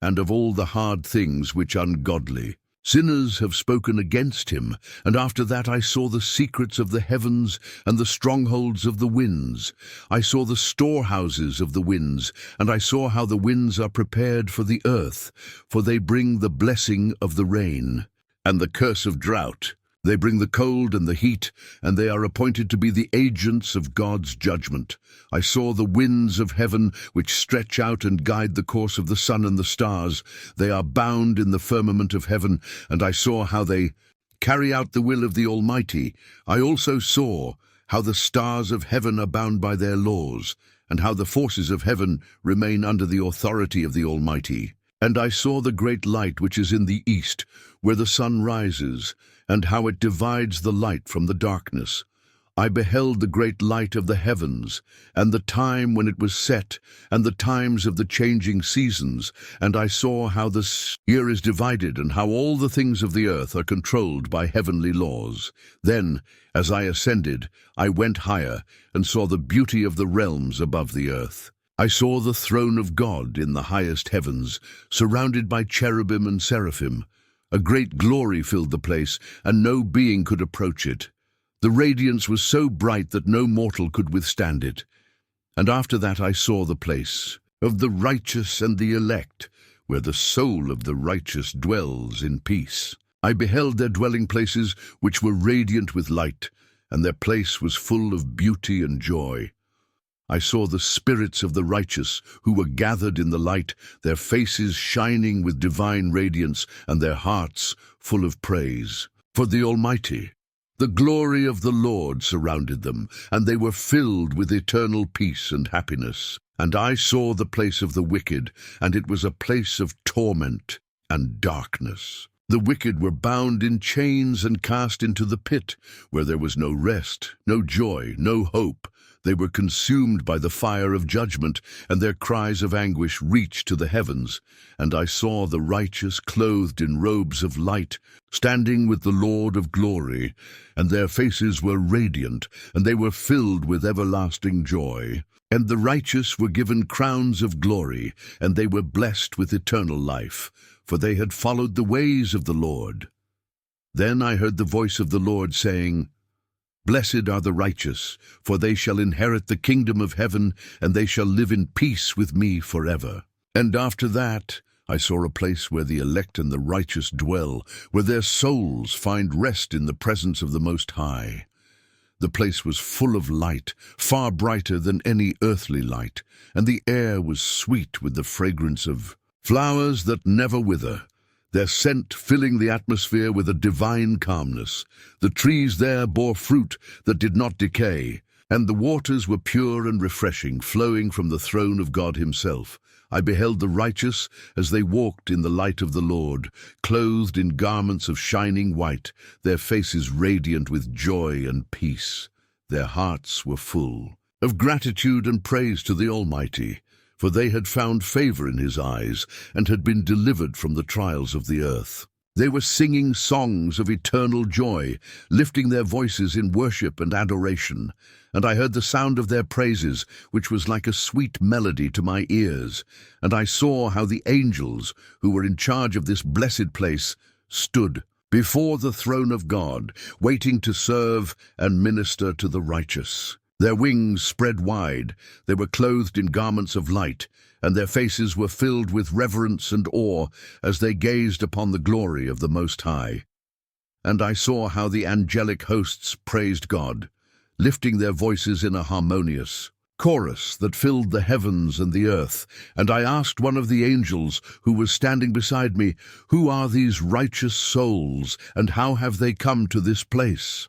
and of all the hard things which ungodly sinners have spoken against him. And after that I saw the secrets of the heavens and the strongholds of the winds. I saw the storehouses of the winds, and I saw how the winds are prepared for the earth, for they bring the blessing of the rain and the curse of drought. They bring the cold and the heat, and they are appointed to be the agents of God's judgment. I saw the winds of heaven, which stretch out and guide the course of the sun and the stars. They are bound in the firmament of heaven, and I saw how they carry out the will of the Almighty. I also saw how the stars of heaven are bound by their laws, and how the forces of heaven remain under the authority of the Almighty. And I saw the great light which is in the east, where the sun rises, and how it divides the light from the darkness. I beheld the great light of the heavens, and the time when it was set, and the times of the changing seasons, and I saw how the year is divided, and how all the things of the earth are controlled by heavenly laws. Then, as I ascended, I went higher, and saw the beauty of the realms above the earth. I saw the throne of God in the highest heavens, surrounded by cherubim and seraphim. A great glory filled the place, and no being could approach it. The radiance was so bright that no mortal could withstand it. And after that I saw the place of the righteous and the elect, where the soul of the righteous dwells in peace. I beheld their dwelling places, which were radiant with light, and their place was full of beauty and joy. I saw the spirits of the righteous who were gathered in the light, their faces shining with divine radiance, and their hearts full of praise for the Almighty. The glory of the Lord surrounded them, and they were filled with eternal peace and happiness. And I saw the place of the wicked, and it was a place of torment and darkness. The wicked were bound in chains and cast into the pit, where there was no rest, no joy, no hope. They were consumed by the fire of judgment, and their cries of anguish reached to the heavens. And I saw the righteous clothed in robes of light, standing with the Lord of glory, and their faces were radiant, and they were filled with everlasting joy. And the righteous were given crowns of glory, and they were blessed with eternal life, for they had followed the ways of the Lord. Then I heard the voice of the Lord saying, Blessed are the righteous, for they shall inherit the kingdom of heaven, and they shall live in peace with me forever. And after that I saw a place where the elect and the righteous dwell, where their souls find rest in the presence of the Most High. The place was full of light, far brighter than any earthly light, and the air was sweet with the fragrance of flowers that never wither, their scent filling the atmosphere with a divine calmness. The trees there bore fruit that did not decay, and the waters were pure and refreshing, flowing from the throne of God himself. I beheld the righteous as they walked in the light of the Lord, clothed in garments of shining white, their faces radiant with joy and peace. Their hearts were full of gratitude and praise to the Almighty, for they had found favor in his eyes and had been delivered from the trials of the earth. They were singing songs of eternal joy, lifting their voices in worship and adoration. And I heard the sound of their praises, which was like a sweet melody to my ears. And I saw how the angels, who were in charge of this blessed place, stood before the throne of God, waiting to serve and minister to the righteous. Their wings spread wide, they were clothed in garments of light, and their faces were filled with reverence and awe as they gazed upon the glory of the Most High. And I saw how the angelic hosts praised God, lifting their voices in a harmonious chorus that filled the heavens and the earth. And I asked one of the angels who was standing beside me, "Who are these righteous souls, and how have they come to this place?"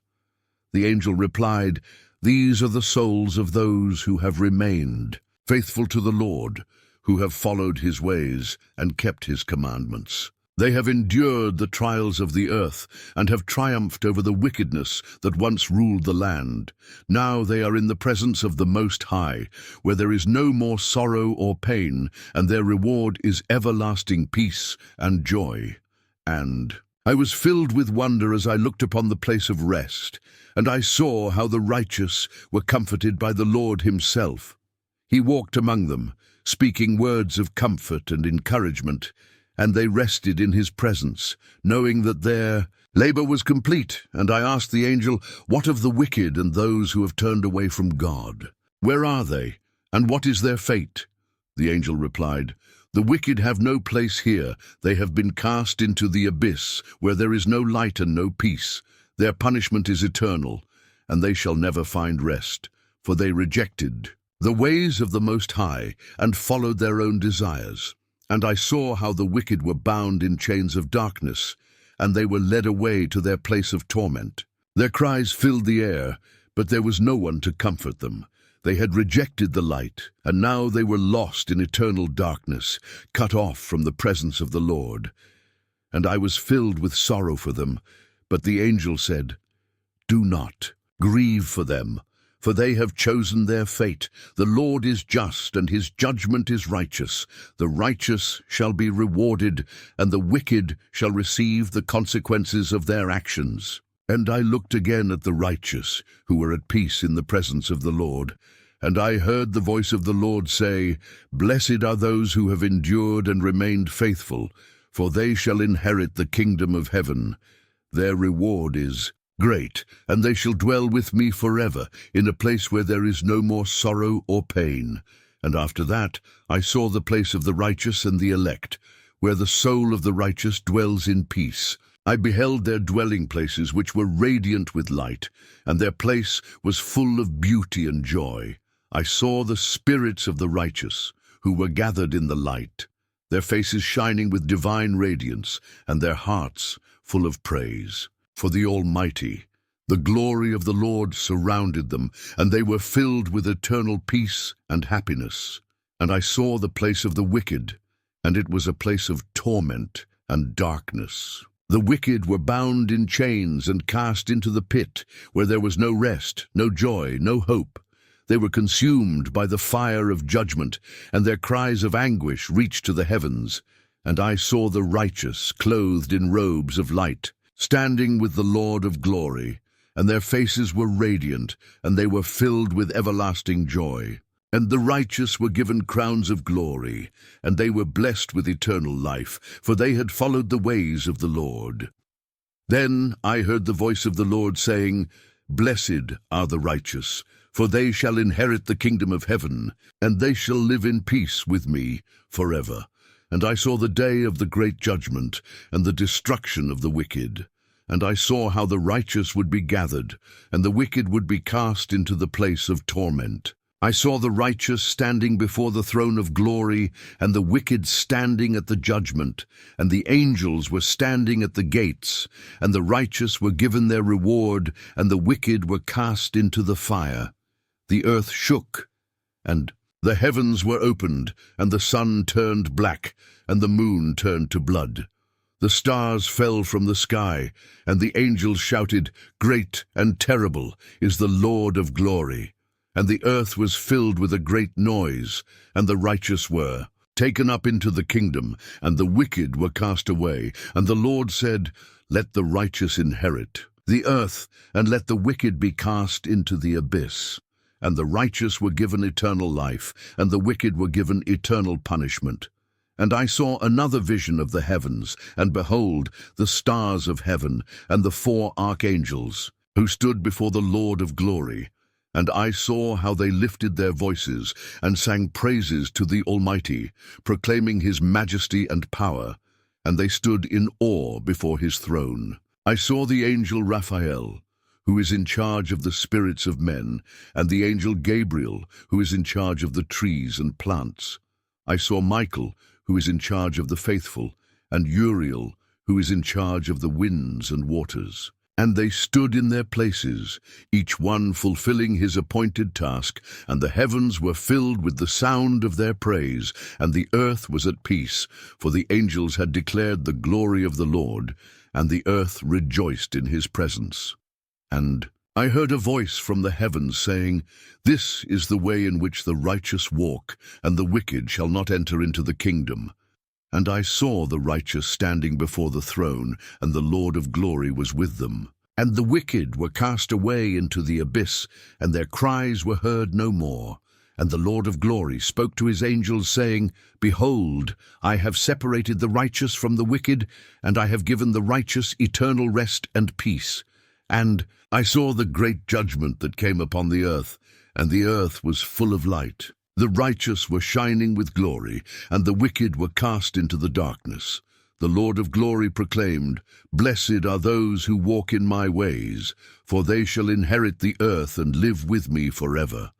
The angel replied, "These are the souls of those who have remained faithful to the Lord, who have followed his ways and kept his commandments. They have endured the trials of the earth and have triumphed over the wickedness that once ruled the land. Now they are in the presence of the Most High, where there is no more sorrow or pain, and their reward is everlasting peace and joy." And I was filled with wonder as I looked upon the place of rest, and I saw how the righteous were comforted by the Lord himself. He walked among them, speaking words of comfort and encouragement, and they rested in his presence, knowing that their labor was complete. And I asked the angel, "What of the wicked and those who have turned away from God? Where are they, and what is their fate?" The angel replied, "The wicked have no place here. They have been cast into the abyss, where there is no light and no peace. Their punishment is eternal, and they shall never find rest, for they rejected the ways of the Most High and followed their own desires. And I saw how the wicked were bound in chains of darkness, and they were led away to their place of torment. Their cries filled the air, but there was no one to comfort them. They had rejected the light, and now they were lost in eternal darkness, cut off from the presence of the Lord. And I was filled with sorrow for them. But the angel said, "Do not grieve for them, for they have chosen their fate. The Lord is just, and his judgment is righteous. The righteous shall be rewarded, and the wicked shall receive the consequences of their actions." And I looked again at the righteous, who were at peace in the presence of the Lord. And I heard the voice of the Lord say, "Blessed are those who have endured and remained faithful, for they shall inherit the kingdom of heaven. Their reward is great, and they shall dwell with me forever, in a place where there is no more sorrow or pain." And after that I saw the place of the righteous and the elect, where the soul of the righteous dwells in peace. I beheld their dwelling places, which were radiant with light, and their place was full of beauty and joy. I saw the spirits of the righteous, who were gathered in the light, their faces shining with divine radiance, and their hearts full of praise for the Almighty. The glory of the Lord surrounded them, and they were filled with eternal peace and happiness. And I saw the place of the wicked, and it was a place of torment and darkness. The wicked were bound in chains and cast into the pit, where there was no rest, no joy, no hope. They were consumed by the fire of judgment, and their cries of anguish reached to the heavens. And I saw the righteous clothed in robes of light, standing with the Lord of glory, and their faces were radiant, and they were filled with everlasting joy. And the righteous were given crowns of glory, and they were blessed with eternal life, for they had followed the ways of the Lord. Then I heard the voice of the Lord saying, "Blessed are the righteous, for they shall inherit the kingdom of heaven, and they shall live in peace with me forever." And I saw the day of the great judgment, and the destruction of the wicked. And I saw how the righteous would be gathered, and the wicked would be cast into the place of torment. I saw the righteous standing before the throne of glory, and the wicked standing at the judgment, and the angels were standing at the gates, and the righteous were given their reward, and the wicked were cast into the fire. The earth shook, and the heavens were opened, and the sun turned black, and the moon turned to blood. The stars fell from the sky, and the angels shouted, "Great and terrible is the Lord of glory." And the earth was filled with a great noise, and the righteous were taken up into the kingdom, and the wicked were cast away. And the Lord said, "Let the righteous inherit the earth, and let the wicked be cast into the abyss." And the righteous were given eternal life, and the wicked were given eternal punishment. And I saw another vision of the heavens, and behold, the stars of heaven, and the 4 archangels, who stood before the Lord of glory. And I saw how they lifted their voices, and sang praises to the Almighty, proclaiming his majesty and power, and they stood in awe before his throne. I saw the angel Raphael, who is in charge of the spirits of men, and the angel Gabriel, who is in charge of the trees and plants. I saw Michael, who is in charge of the faithful, and Uriel, who is in charge of the winds and waters. And they stood in their places, each one fulfilling his appointed task, and the heavens were filled with the sound of their praise, and the earth was at peace, for the angels had declared the glory of the Lord, and the earth rejoiced in his presence. And I heard a voice from the heavens saying, "This is the way in which the righteous walk, and the wicked shall not enter into the kingdom." And I saw the righteous standing before the throne, and the Lord of glory was with them. And the wicked were cast away into the abyss, and their cries were heard no more. And the Lord of glory spoke to his angels, saying, "Behold, I have separated the righteous from the wicked, and I have given the righteous eternal rest and peace." And I saw the great judgment that came upon the earth, and the earth was full of light. The righteous were shining with glory, and the wicked were cast into the darkness. The Lord of glory proclaimed, "Blessed are those who walk in my ways, for they shall inherit the earth and live with me forever."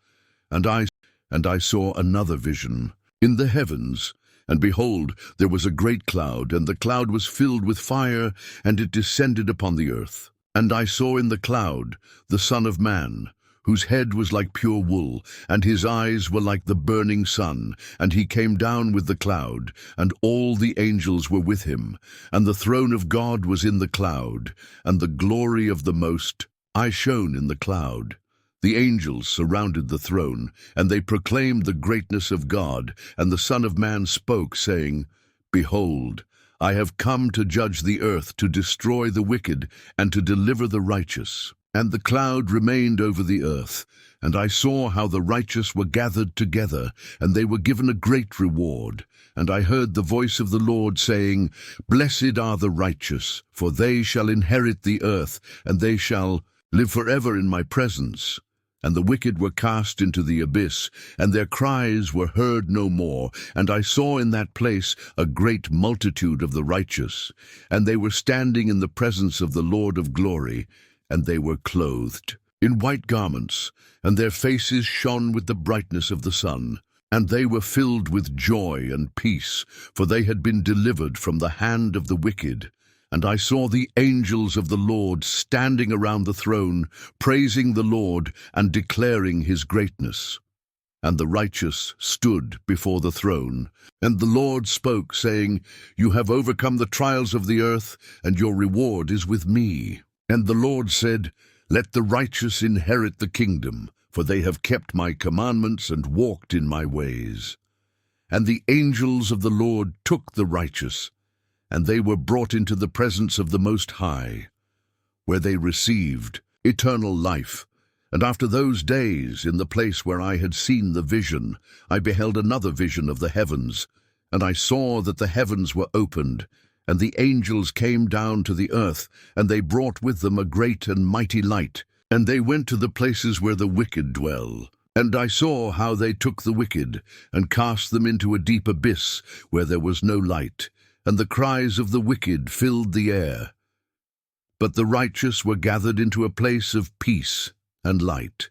And I saw another vision. In the heavens, and behold, there was a great cloud, and the cloud was filled with fire, and it descended upon the earth. And I saw in the cloud the Son of Man, whose head was like pure wool, and his eyes were like the burning sun, and he came down with the cloud, and all the angels were with him, and the throne of God was in the cloud, and the glory of the Most High shone in the cloud. The angels surrounded the throne, and they proclaimed the greatness of God, and the Son of Man spoke, saying, "Behold, I have come to judge the earth, to destroy the wicked, and to deliver the righteous." And the cloud remained over the earth, and I saw how the righteous were gathered together, and they were given a great reward. And I heard the voice of the Lord saying, "Blessed are the righteous, for they shall inherit the earth, and they shall live forever in my presence." And the wicked were cast into the abyss, and their cries were heard no more. And I saw in that place a great multitude of the righteous, and they were standing in the presence of the Lord of glory, and they were clothed in white garments, and their faces shone with the brightness of the sun. And they were filled with joy and peace, for they had been delivered from the hand of the wicked. And I saw the angels of the Lord standing around the throne, praising the Lord and declaring his greatness. And the righteous stood before the throne. And the Lord spoke, saying, "You have overcome the trials of the earth, and your reward is with me." And the Lord said, "Let the righteous inherit the kingdom, for they have kept my commandments and walked in my ways." And the angels of the Lord took the righteous, and they were brought into the presence of the Most High, where they received eternal life. And after those days, in the place where I had seen the vision, I beheld another vision of the heavens, and I saw that the heavens were opened, and the angels came down to the earth, and they brought with them a great and mighty light, and they went to the places where the wicked dwell. And I saw how they took the wicked, and cast them into a deep abyss, where there was no light, and the cries of the wicked filled the air. But the righteous were gathered into a place of peace and light.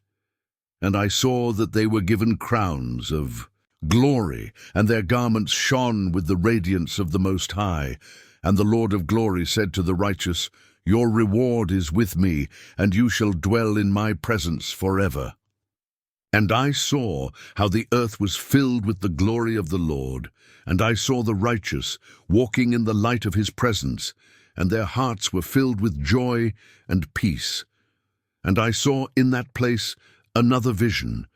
And I saw that they were given crowns of glory, and their garments shone with the radiance of the Most High. And the Lord of glory said to the righteous, "Your reward is with me, and you shall dwell in my presence forever." And I saw how the earth was filled with the glory of the Lord, and I saw the righteous walking in the light of his presence, and their hearts were filled with joy and peace. And I saw in that place another vision,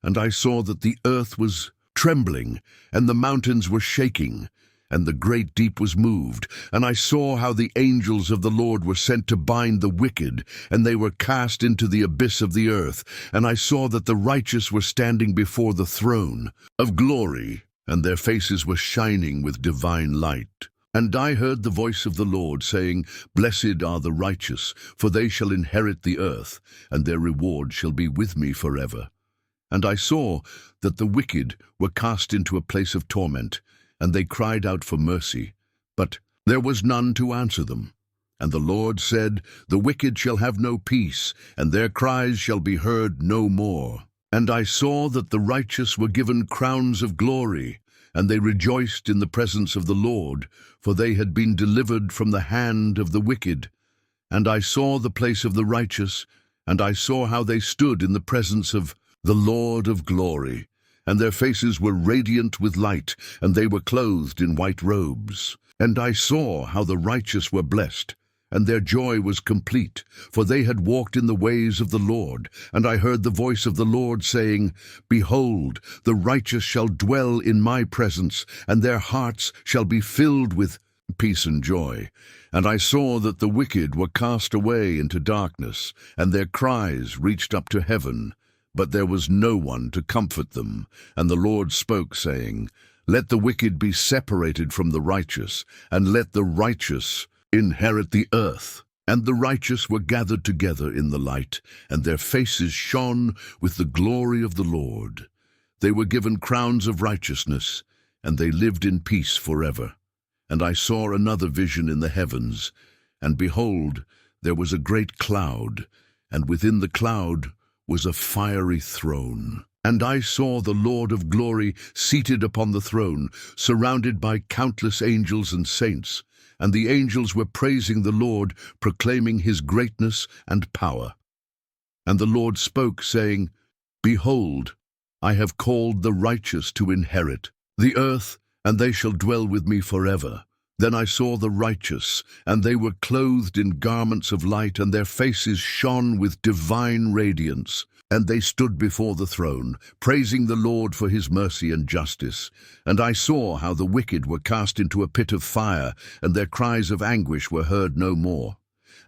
and I saw that the earth was trembling, and the mountains were shaking, and the great deep was moved. And I saw how the angels of the Lord were sent to bind the wicked, and they were cast into the abyss of the earth. And I saw that the righteous were standing before the throne of glory, and their faces were shining with divine light. And I heard the voice of the Lord saying, "Blessed are the righteous, for they shall inherit the earth, and their reward shall be with me forever." And I saw that the wicked were cast into a place of torment, and they cried out for mercy, but there was none to answer them. And the Lord said, The wicked shall have no peace, and their cries shall be heard no more. And I saw that the righteous were given crowns of glory, and they rejoiced in the presence of the Lord, for they had been delivered from the hand of the wicked. And I saw the place of the righteous, and I saw how they stood in the presence of the Lord of glory. And their faces were radiant with light, and they were clothed in white robes. And I saw how the righteous were blessed, and their joy was complete, for they had walked in the ways of the Lord. And I heard the voice of the Lord saying, Behold, the righteous shall dwell in my presence, and their hearts shall be filled with peace and joy. And I saw that the wicked were cast away into darkness, and their cries reached up to heaven. But there was no one to comfort them. And the Lord spoke, saying, Let the wicked be separated from the righteous, and let the righteous inherit the earth. And the righteous were gathered together in the light, and their faces shone with the glory of the Lord. They were given crowns of righteousness, and they lived in peace forever. And I saw another vision in the heavens, and behold, there was a great cloud, and within the cloud was a fiery throne. And I saw the Lord of glory seated upon the throne, surrounded by countless angels and saints. And the angels were praising the Lord, proclaiming his greatness and power. And the Lord spoke, saying, Behold, I have called the righteous to inherit the earth, and they shall dwell with me forever. Then I saw the righteous, and they were clothed in garments of light, and their faces shone with divine radiance. And they stood before the throne, praising the Lord for his mercy and justice. And I saw how the wicked were cast into a pit of fire, and their cries of anguish were heard no more.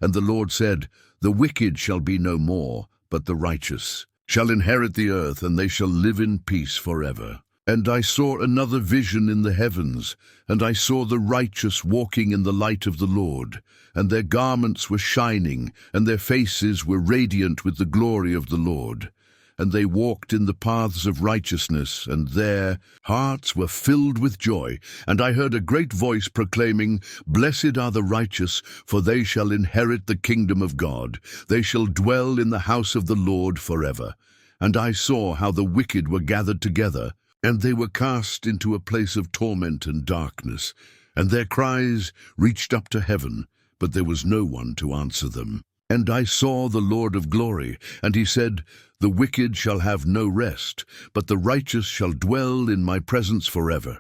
And the Lord said, The wicked shall be no more, but the righteous shall inherit the earth, and they shall live in peace forever. And I saw another vision in the heavens, and I saw the righteous walking in the light of the Lord, and their garments were shining, and their faces were radiant with the glory of the Lord. And they walked in the paths of righteousness, and their hearts were filled with joy. And I heard a great voice proclaiming, Blessed are the righteous, for they shall inherit the kingdom of God. They shall dwell in the house of the Lord forever. And I saw how the wicked were gathered together, and they were cast into a place of torment and darkness, and their cries reached up to heaven, but there was no one to answer them. And I saw the Lord of glory, and he said, The wicked shall have no rest, but the righteous shall dwell in my presence forever.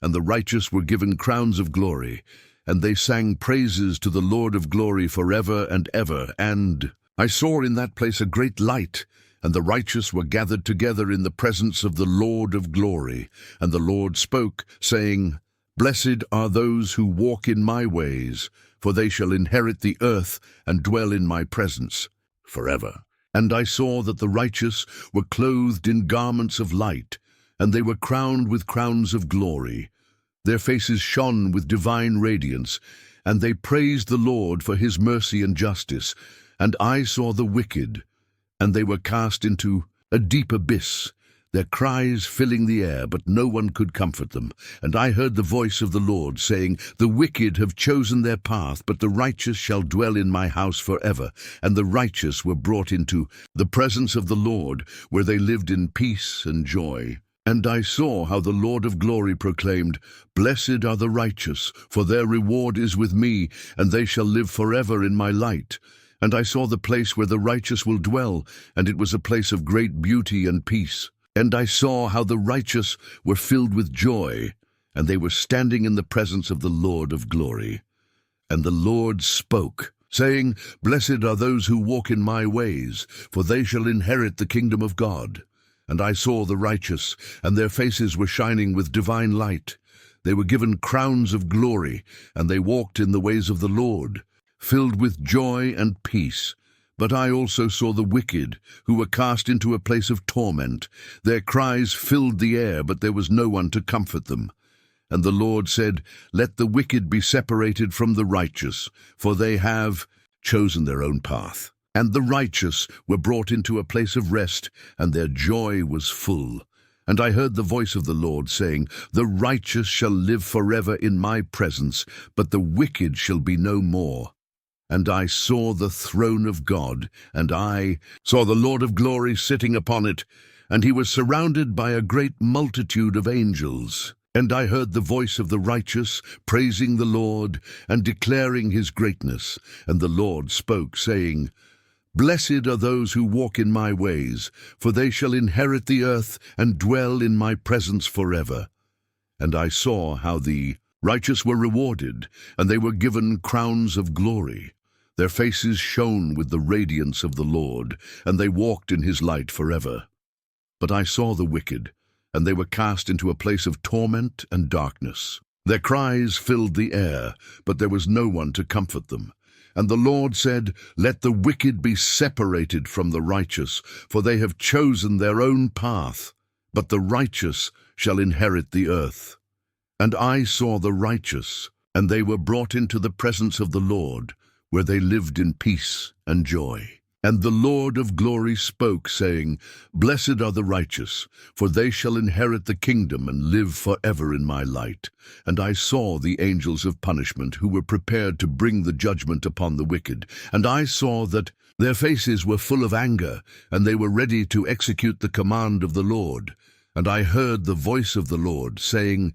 And the righteous were given crowns of glory, and they sang praises to the Lord of glory forever and ever. And I saw in that place a great light, and the righteous were gathered together in the presence of the Lord of glory. And the Lord spoke, saying, Blessed are those who walk in my ways, for they shall inherit the earth and dwell in my presence forever. And I saw that the righteous were clothed in garments of light, and they were crowned with crowns of glory. Their faces shone with divine radiance, and they praised the Lord for his mercy and justice. And I saw the wicked, and they were cast into a deep abyss, their cries filling the air, but no one could comfort them. And I heard the voice of the Lord saying, The wicked have chosen their path, but the righteous shall dwell in my house forever. And the righteous were brought into the presence of the Lord, where they lived in peace and joy. And I saw how the Lord of glory proclaimed, Blessed are the righteous, for their reward is with me, and they shall live forever in my light. And I saw the place where the righteous will dwell, and it was a place of great beauty and peace. And I saw how the righteous were filled with joy, and they were standing in the presence of the Lord of glory. And the Lord spoke, saying, Blessed are those who walk in my ways, for they shall inherit the kingdom of God. And I saw the righteous, and their faces were shining with divine light. They were given crowns of glory, and they walked in the ways of the Lord, filled with joy and peace. But I also saw the wicked, who were cast into a place of torment. Their cries filled the air, but there was no one to comfort them. And the Lord said, Let the wicked be separated from the righteous, for they have chosen their own path. And the righteous were brought into a place of rest, and their joy was full. And I heard the voice of the Lord saying, The righteous shall live forever in my presence, but the wicked shall be no more. And I saw the throne of God, and I saw the Lord of glory sitting upon it, and he was surrounded by a great multitude of angels. And I heard the voice of the righteous praising the Lord and declaring his greatness. And the Lord spoke, saying, Blessed are those who walk in my ways, for they shall inherit the earth and dwell in my presence forever. And I saw how the righteous were rewarded, and they were given crowns of glory. Their faces shone with the radiance of the Lord, and they walked in his light forever. But I saw the wicked, and they were cast into a place of torment and darkness. Their cries filled the air, but there was no one to comfort them. And the Lord said, Let the wicked be separated from the righteous, for they have chosen their own path, but the righteous shall inherit the earth. And I saw the righteous, and they were brought into the presence of the Lord, where they lived in peace and joy. And the Lord of glory spoke, saying, Blessed are the righteous, for they shall inherit the kingdom and live forever in my light. And I saw the angels of punishment, who were prepared to bring the judgment upon the wicked. And I saw that their faces were full of anger, and they were ready to execute the command of the Lord. And I heard the voice of the Lord, saying,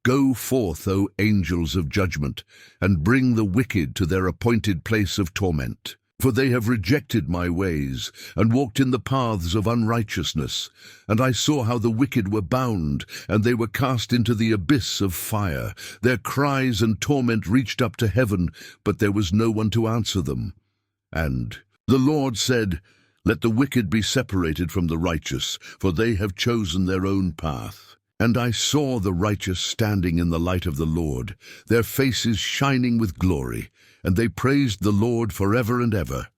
Go forth, O angels of judgment, and bring the wicked to their appointed place of torment. For they have rejected my ways, and walked in the paths of unrighteousness. And I saw how the wicked were bound, and they were cast into the abyss of fire. Their cries and torment reached up to heaven, but there was no one to answer them. And the Lord said, Let the wicked be separated from the righteous, for they have chosen their own path. And I saw the righteous standing in the light of the Lord, their faces shining with glory, and they praised the Lord forever and ever.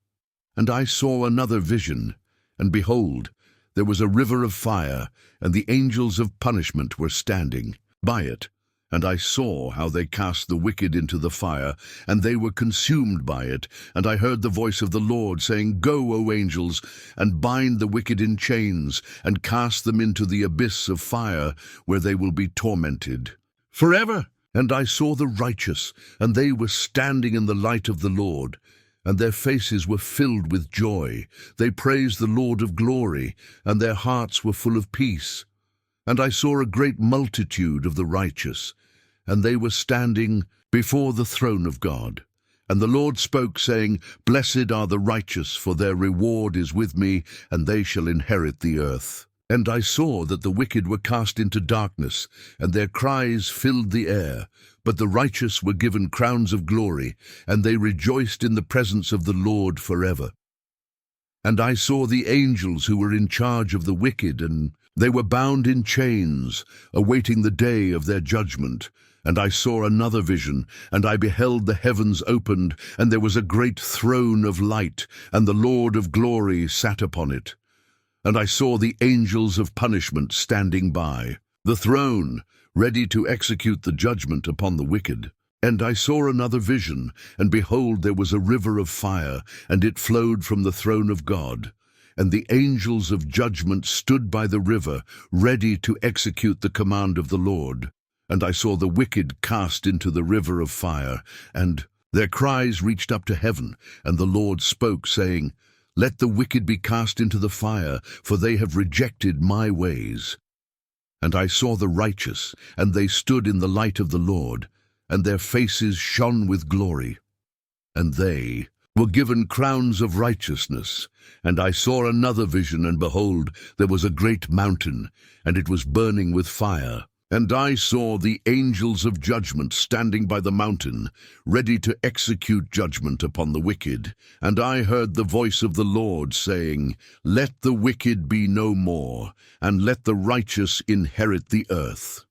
And I saw another vision, and behold, there was a river of fire, and the angels of punishment were standing by it. And I saw how they cast the wicked into the fire, and they were consumed by it. And I heard the voice of the Lord saying, Go, O angels, and bind the wicked in chains, and cast them into the abyss of fire, where they will be tormented forever. And I saw the righteous, and they were standing in the light of the Lord, and their faces were filled with joy. They praised the Lord of glory, and their hearts were full of peace. And I saw a great multitude of the righteous, and they were standing before the throne of God. And the Lord spoke, saying, Blessed are the righteous, for their reward is with me, and they shall inherit the earth. And I saw that the wicked were cast into darkness, and their cries filled the air. But the righteous were given crowns of glory, and they rejoiced in the presence of the Lord forever. And I saw the angels who were in charge of the wicked, and they were bound in chains, awaiting the day of their judgment. And I saw another vision, and I beheld the heavens opened, and there was a great throne of light, and the Lord of glory sat upon it. And I saw the angels of punishment standing by the throne, ready to execute the judgment upon the wicked. And I saw another vision, and behold, there was a river of fire, and it flowed from the throne of God. And the angels of judgment stood by the river, ready to execute the command of the Lord. And I saw the wicked cast into the river of fire, and their cries reached up to heaven. And the Lord spoke, saying, Let the wicked be cast into the fire, for they have rejected my ways. And I saw the righteous, and they stood in the light of the Lord, and their faces shone with glory. And they were given crowns of righteousness. And I saw another vision, and behold, there was a great mountain, and it was burning with fire. And I saw the angels of judgment standing by the mountain, ready to execute judgment upon the wicked. And I heard the voice of the Lord saying, Let the wicked be no more, and let the righteous inherit the earth.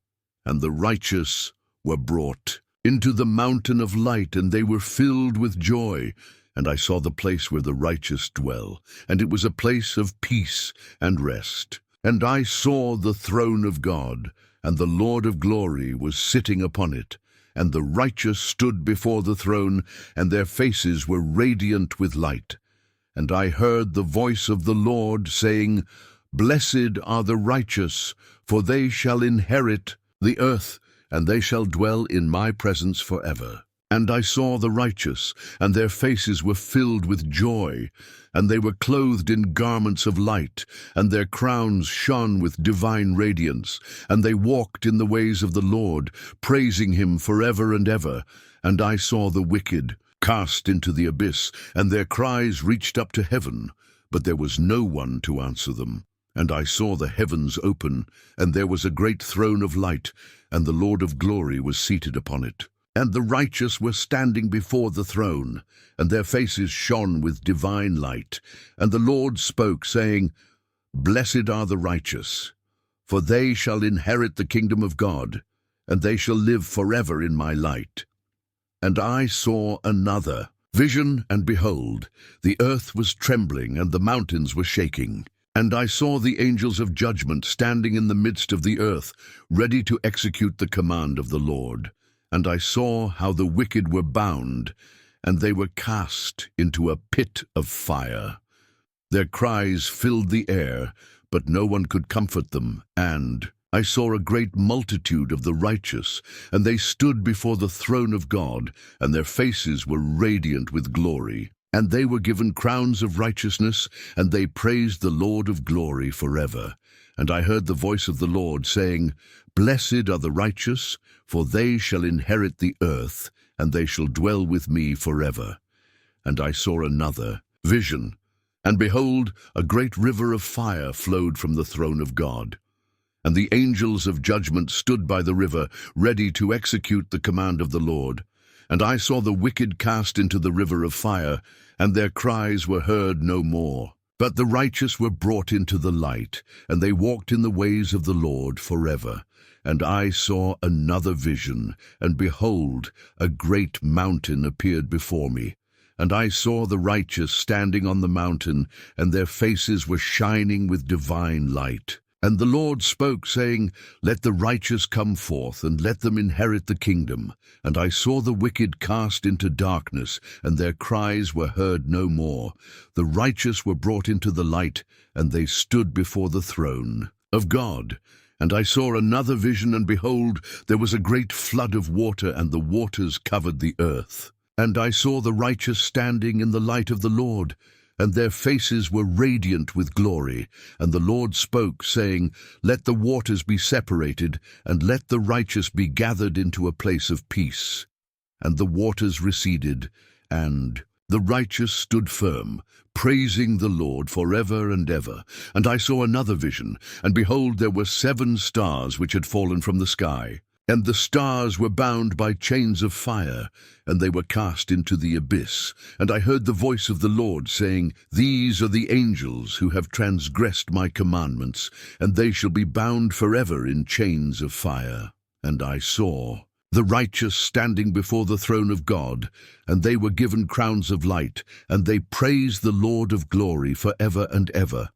And the righteous were brought into the mountain of light, and they were filled with joy. And I saw the place where the righteous dwell, and it was a place of peace and rest. And I saw the throne of God, and the Lord of glory was sitting upon it. And the righteous stood before the throne, and their faces were radiant with light. And I heard the voice of the Lord saying, Blessed are the righteous, for they shall inherit the earth, and they shall dwell in my presence forever. And I saw the righteous, and their faces were filled with joy, and they were clothed in garments of light, and their crowns shone with divine radiance, and they walked in the ways of the Lord, praising him forever and ever. And I saw the wicked cast into the abyss, and their cries reached up to heaven, but there was no one to answer them. And I saw the heavens open, and there was a great throne of light, and the Lord of glory was seated upon it. And the righteous were standing before the throne, and their faces shone with divine light. And the Lord spoke, saying, Blessed are the righteous, for they shall inherit the kingdom of God, and they shall live forever in my light. And I saw another vision, and behold, the earth was trembling, and the mountains were shaking. And I saw the angels of judgment standing in the midst of the earth, ready to execute the command of the Lord. And I saw how the wicked were bound, and they were cast into a pit of fire. Their cries filled the air, but no one could comfort them. And I saw a great multitude of the righteous, and they stood before the throne of God, and their faces were radiant with glory. And they were given crowns of righteousness, and they praised the Lord of glory forever. And I heard the voice of the Lord saying, Blessed are the righteous, for they shall inherit the earth, and they shall dwell with me forever. And I saw another vision, and behold, a great river of fire flowed from the throne of God. And the angels of judgment stood by the river, ready to execute the command of the Lord. And I saw the wicked cast into the river of fire, and their cries were heard no more. But the righteous were brought into the light, and they walked in the ways of the Lord forever. And I saw another vision, and behold, a great mountain appeared before me. And I saw the righteous standing on the mountain, and their faces were shining with divine light. And the Lord spoke, saying, Let the righteous come forth, and let them inherit the kingdom. And I saw the wicked cast into darkness, and their cries were heard no more. The righteous were brought into the light, and they stood before the throne of God. And I saw another vision, and behold, there was a great flood of water, and the waters covered the earth. And I saw the righteous standing in the light of the Lord, and their faces were radiant with glory. And the Lord spoke, saying, Let the waters be separated, and let the righteous be gathered into a place of peace. And the waters receded, and the righteous stood firm, praising the Lord forever and ever. And I saw another vision, and behold, there were 7 stars which had fallen from the sky. And the stars were bound by chains of fire, and they were cast into the abyss. And I heard the voice of the Lord saying, These are the angels who have transgressed my commandments, and they shall be bound forever in chains of fire. And I saw the righteous standing before the throne of God, and they were given crowns of light, and they praised the Lord of glory forever and ever.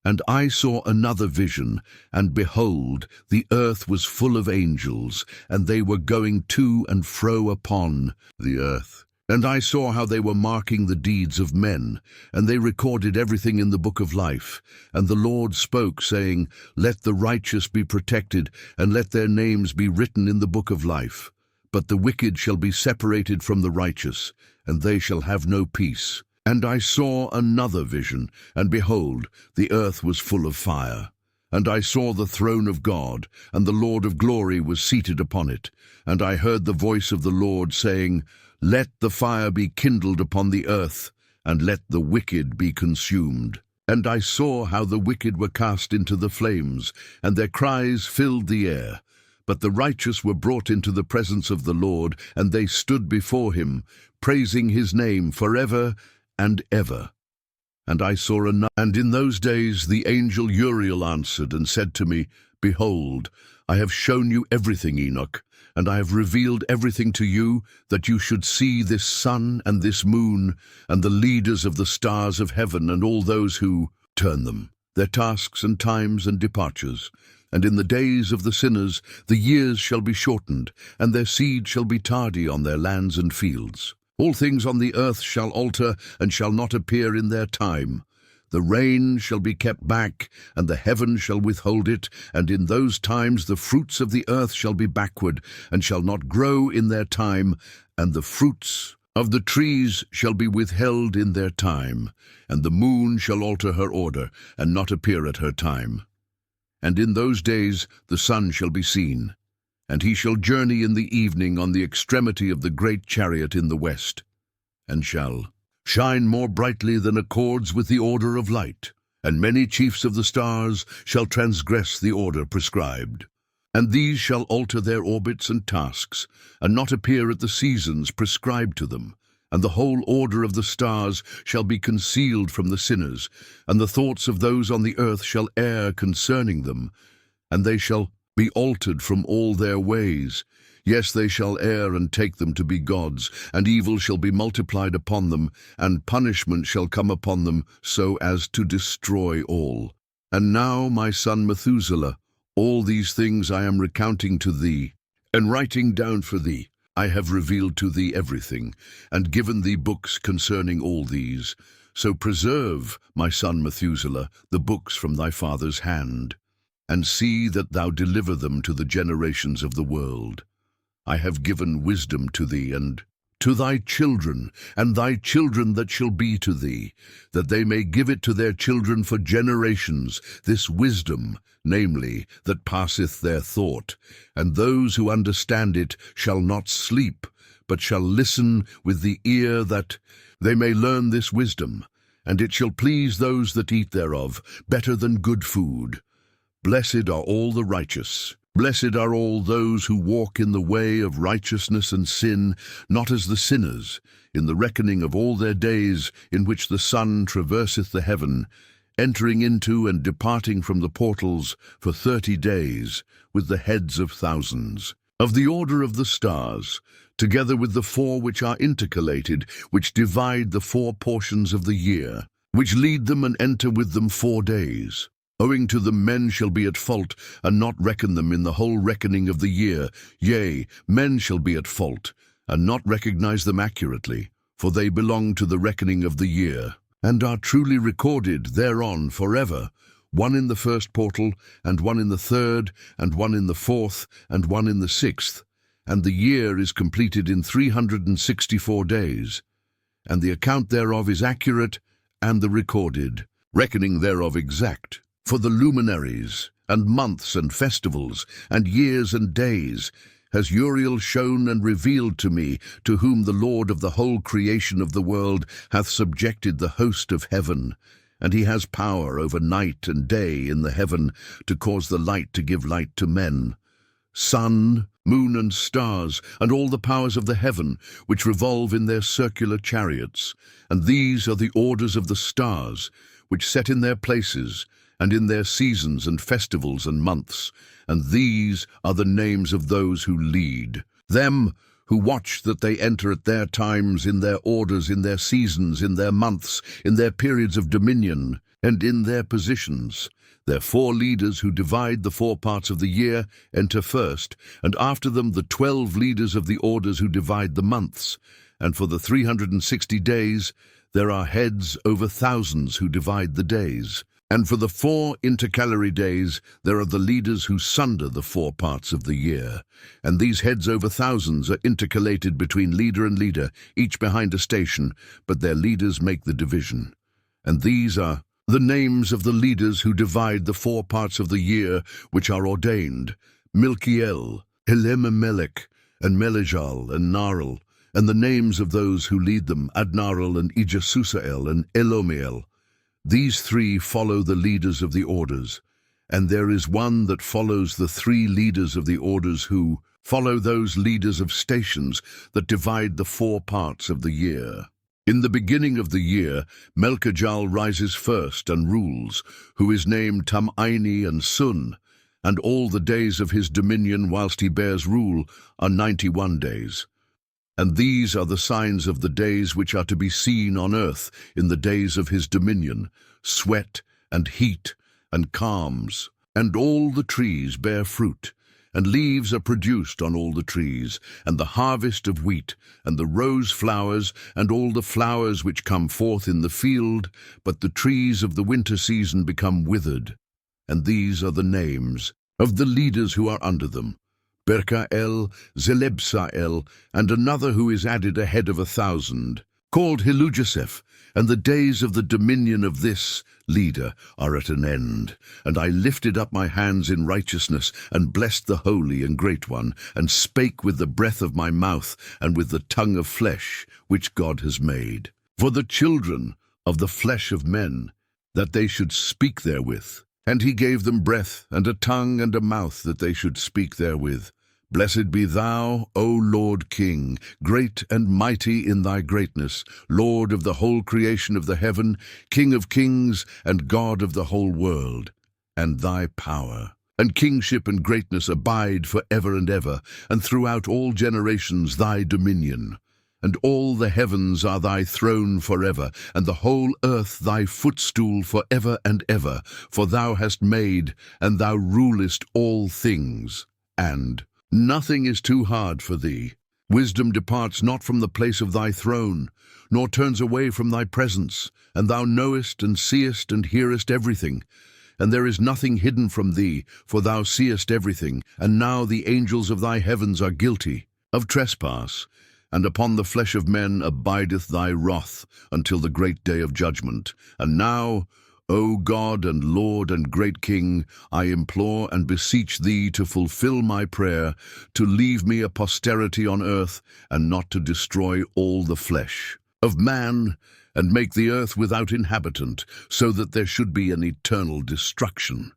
And I saw another vision, and behold, the earth was full of angels, and they were going to and fro upon the earth. And I saw how they were marking the deeds of men, and they recorded everything in the book of life. And the Lord spoke, saying, Let the righteous be protected, and let their names be written in the book of life. But the wicked shall be separated from the righteous, and they shall have no peace. And I saw another vision, and behold, the earth was full of fire. And I saw the throne of God, and the Lord of glory was seated upon it. And I heard the voice of the Lord saying, Let the fire be kindled upon the earth, and let the wicked be consumed. And I saw how the wicked were cast into the flames, and their cries filled the air. But the righteous were brought into the presence of the Lord, and they stood before him, praising his name forever and ever. And I saw another. And in those days the angel Uriel answered and said to me, Behold, I have shown you everything, Enoch, and I have revealed everything to you, that you should see this sun and this moon, and the leaders of the stars of heaven, and all those who turn them, their tasks and times and departures. And in the days of the sinners the years shall be shortened, and their seed shall be tardy on their lands and fields. All things on the earth shall alter, and shall not appear in their time. The rain shall be kept back, and the heaven shall withhold it, and in those times the fruits of the earth shall be backward, and shall not grow in their time, and the fruits of the trees shall be withheld in their time, and the moon shall alter her order, and not appear at her time. And in those days the sun shall be seen, and he shall journey in the evening on the extremity of the great chariot in the west, and shall shine more brightly than accords with the order of light, and many chiefs of the stars shall transgress the order prescribed. And these shall alter their orbits and tasks, and not appear at the seasons prescribed to them. And the whole order of the stars shall be concealed from the sinners, and the thoughts of those on the earth shall err concerning them, and they shall be altered from all their ways. Yes, they shall err and take them to be gods, and evil shall be multiplied upon them, and punishment shall come upon them, so as to destroy all. And now, my son Methuselah, all these things I am recounting to thee, and writing down for thee. I have revealed to thee everything, and given thee books concerning all these. So preserve, my son Methuselah, the books from thy father's hand, and see that thou deliver them to the generations of the world. I have given wisdom to thee, and to thy children, and thy children that shall be to thee, that they may give it to their children for generations, this wisdom, namely, that passeth their thought. And those who understand it shall not sleep, but shall listen with the ear, that they may learn this wisdom, and it shall please those that eat thereof better than good food. Blessed are all the righteous. Blessed are all those who walk in the way of righteousness and sin, not as the sinners, in the reckoning of all their days, in which the sun traverseth the heaven, entering into and departing from the portals for 30 days, with the heads of thousands. Of the order of the stars, together with the 4 which are intercalated, which divide the 4 portions of the year, which lead them and enter with them 4 days. Owing to them men shall be at fault, and not reckon them in the whole reckoning of the year. Yea, men shall be at fault, and not recognize them accurately, for they belong to the reckoning of the year, and are truly recorded thereon forever, 1 in the 1st portal, and 1 in the 3rd, and 1 in the 4th, and 1 in the 6th. And the year is completed in 364 days. And the account thereof is accurate, and the recorded reckoning thereof exact. For the luminaries, and months, and festivals, and years, and days, has Uriel shown and revealed to me, to whom the Lord of the whole creation of the world hath subjected the host of heaven. And he has power over night and day in the heaven, to cause the light to give light to men. Sun, moon, and stars, and all the powers of the heaven, which revolve in their circular chariots. And these are the orders of the stars, which set in their places, and in their seasons and festivals and months. And these are the names of those who lead them, who watch that they enter at their times, in their orders, in their seasons, in their months, in their periods of dominion, and in their positions. Their 4 leaders who divide the 4 parts of the year enter first, and after them the 12 leaders of the orders who divide the months. And for the 360 days there are heads over thousands who divide the days. And for the 4 intercalary days there are the leaders who sunder the 4 parts of the year. And these heads over thousands are intercalated between leader and leader, each behind a station, but their leaders make the division. And these are the names of the leaders who divide the 4 parts of the year, which are ordained: Milkiel, Elimelech, and Melejal, and Narel, and the names of those who lead them: Adnaral, and Ijasusael, and Elomiel. These 3 follow the leaders of the orders, and there is one that follows the 3 leaders of the orders who follow those leaders of stations that divide the 4 parts of the year. In the beginning of the year, Melchijal rises first and rules, who is named Tam-Aini and Sun, and all the days of his dominion whilst he bears rule are 91 days. And these are the signs of the days which are to be seen on earth in the days of his dominion: sweat, and heat, and calms. And all the trees bear fruit, and leaves are produced on all the trees, and the harvest of wheat, and the rose flowers, and all the flowers which come forth in the field, but the trees of the winter season become withered. And these are the names of the leaders who are under them: Berkael, Zelebsael, and another who is added ahead of 1,000, called Hilujaseph. And the days of the dominion of this leader are at an end. And I lifted up my hands in righteousness, and blessed the Holy and Great One, and spake with the breath of my mouth, and with the tongue of flesh, which God has made. For the children of the flesh of men, that they should speak therewith. And he gave them breath, and a tongue, and a mouth, that they should speak therewith. Blessed be thou, O Lord King, great and mighty in thy greatness, Lord of the whole creation of the heaven, King of kings, and God of the whole world. And thy power and kingship and greatness abide for ever and ever, and throughout all generations thy dominion. And all the heavens are thy throne forever, and the whole earth thy footstool forever and ever. For thou hast made, and thou rulest all things. And nothing is too hard for thee. Wisdom departs not from the place of thy throne, nor turns away from thy presence. And thou knowest and seest and hearest everything. And there is nothing hidden from thee, for thou seest everything. And now the angels of thy heavens are guilty of trespass. And upon the flesh of men abideth thy wrath until the great day of judgment. And now, O God and Lord and great King, I implore and beseech thee to fulfill my prayer, to leave me a posterity on earth, and not to destroy all the flesh of man, and make the earth without inhabitant, so that there should be an eternal destruction.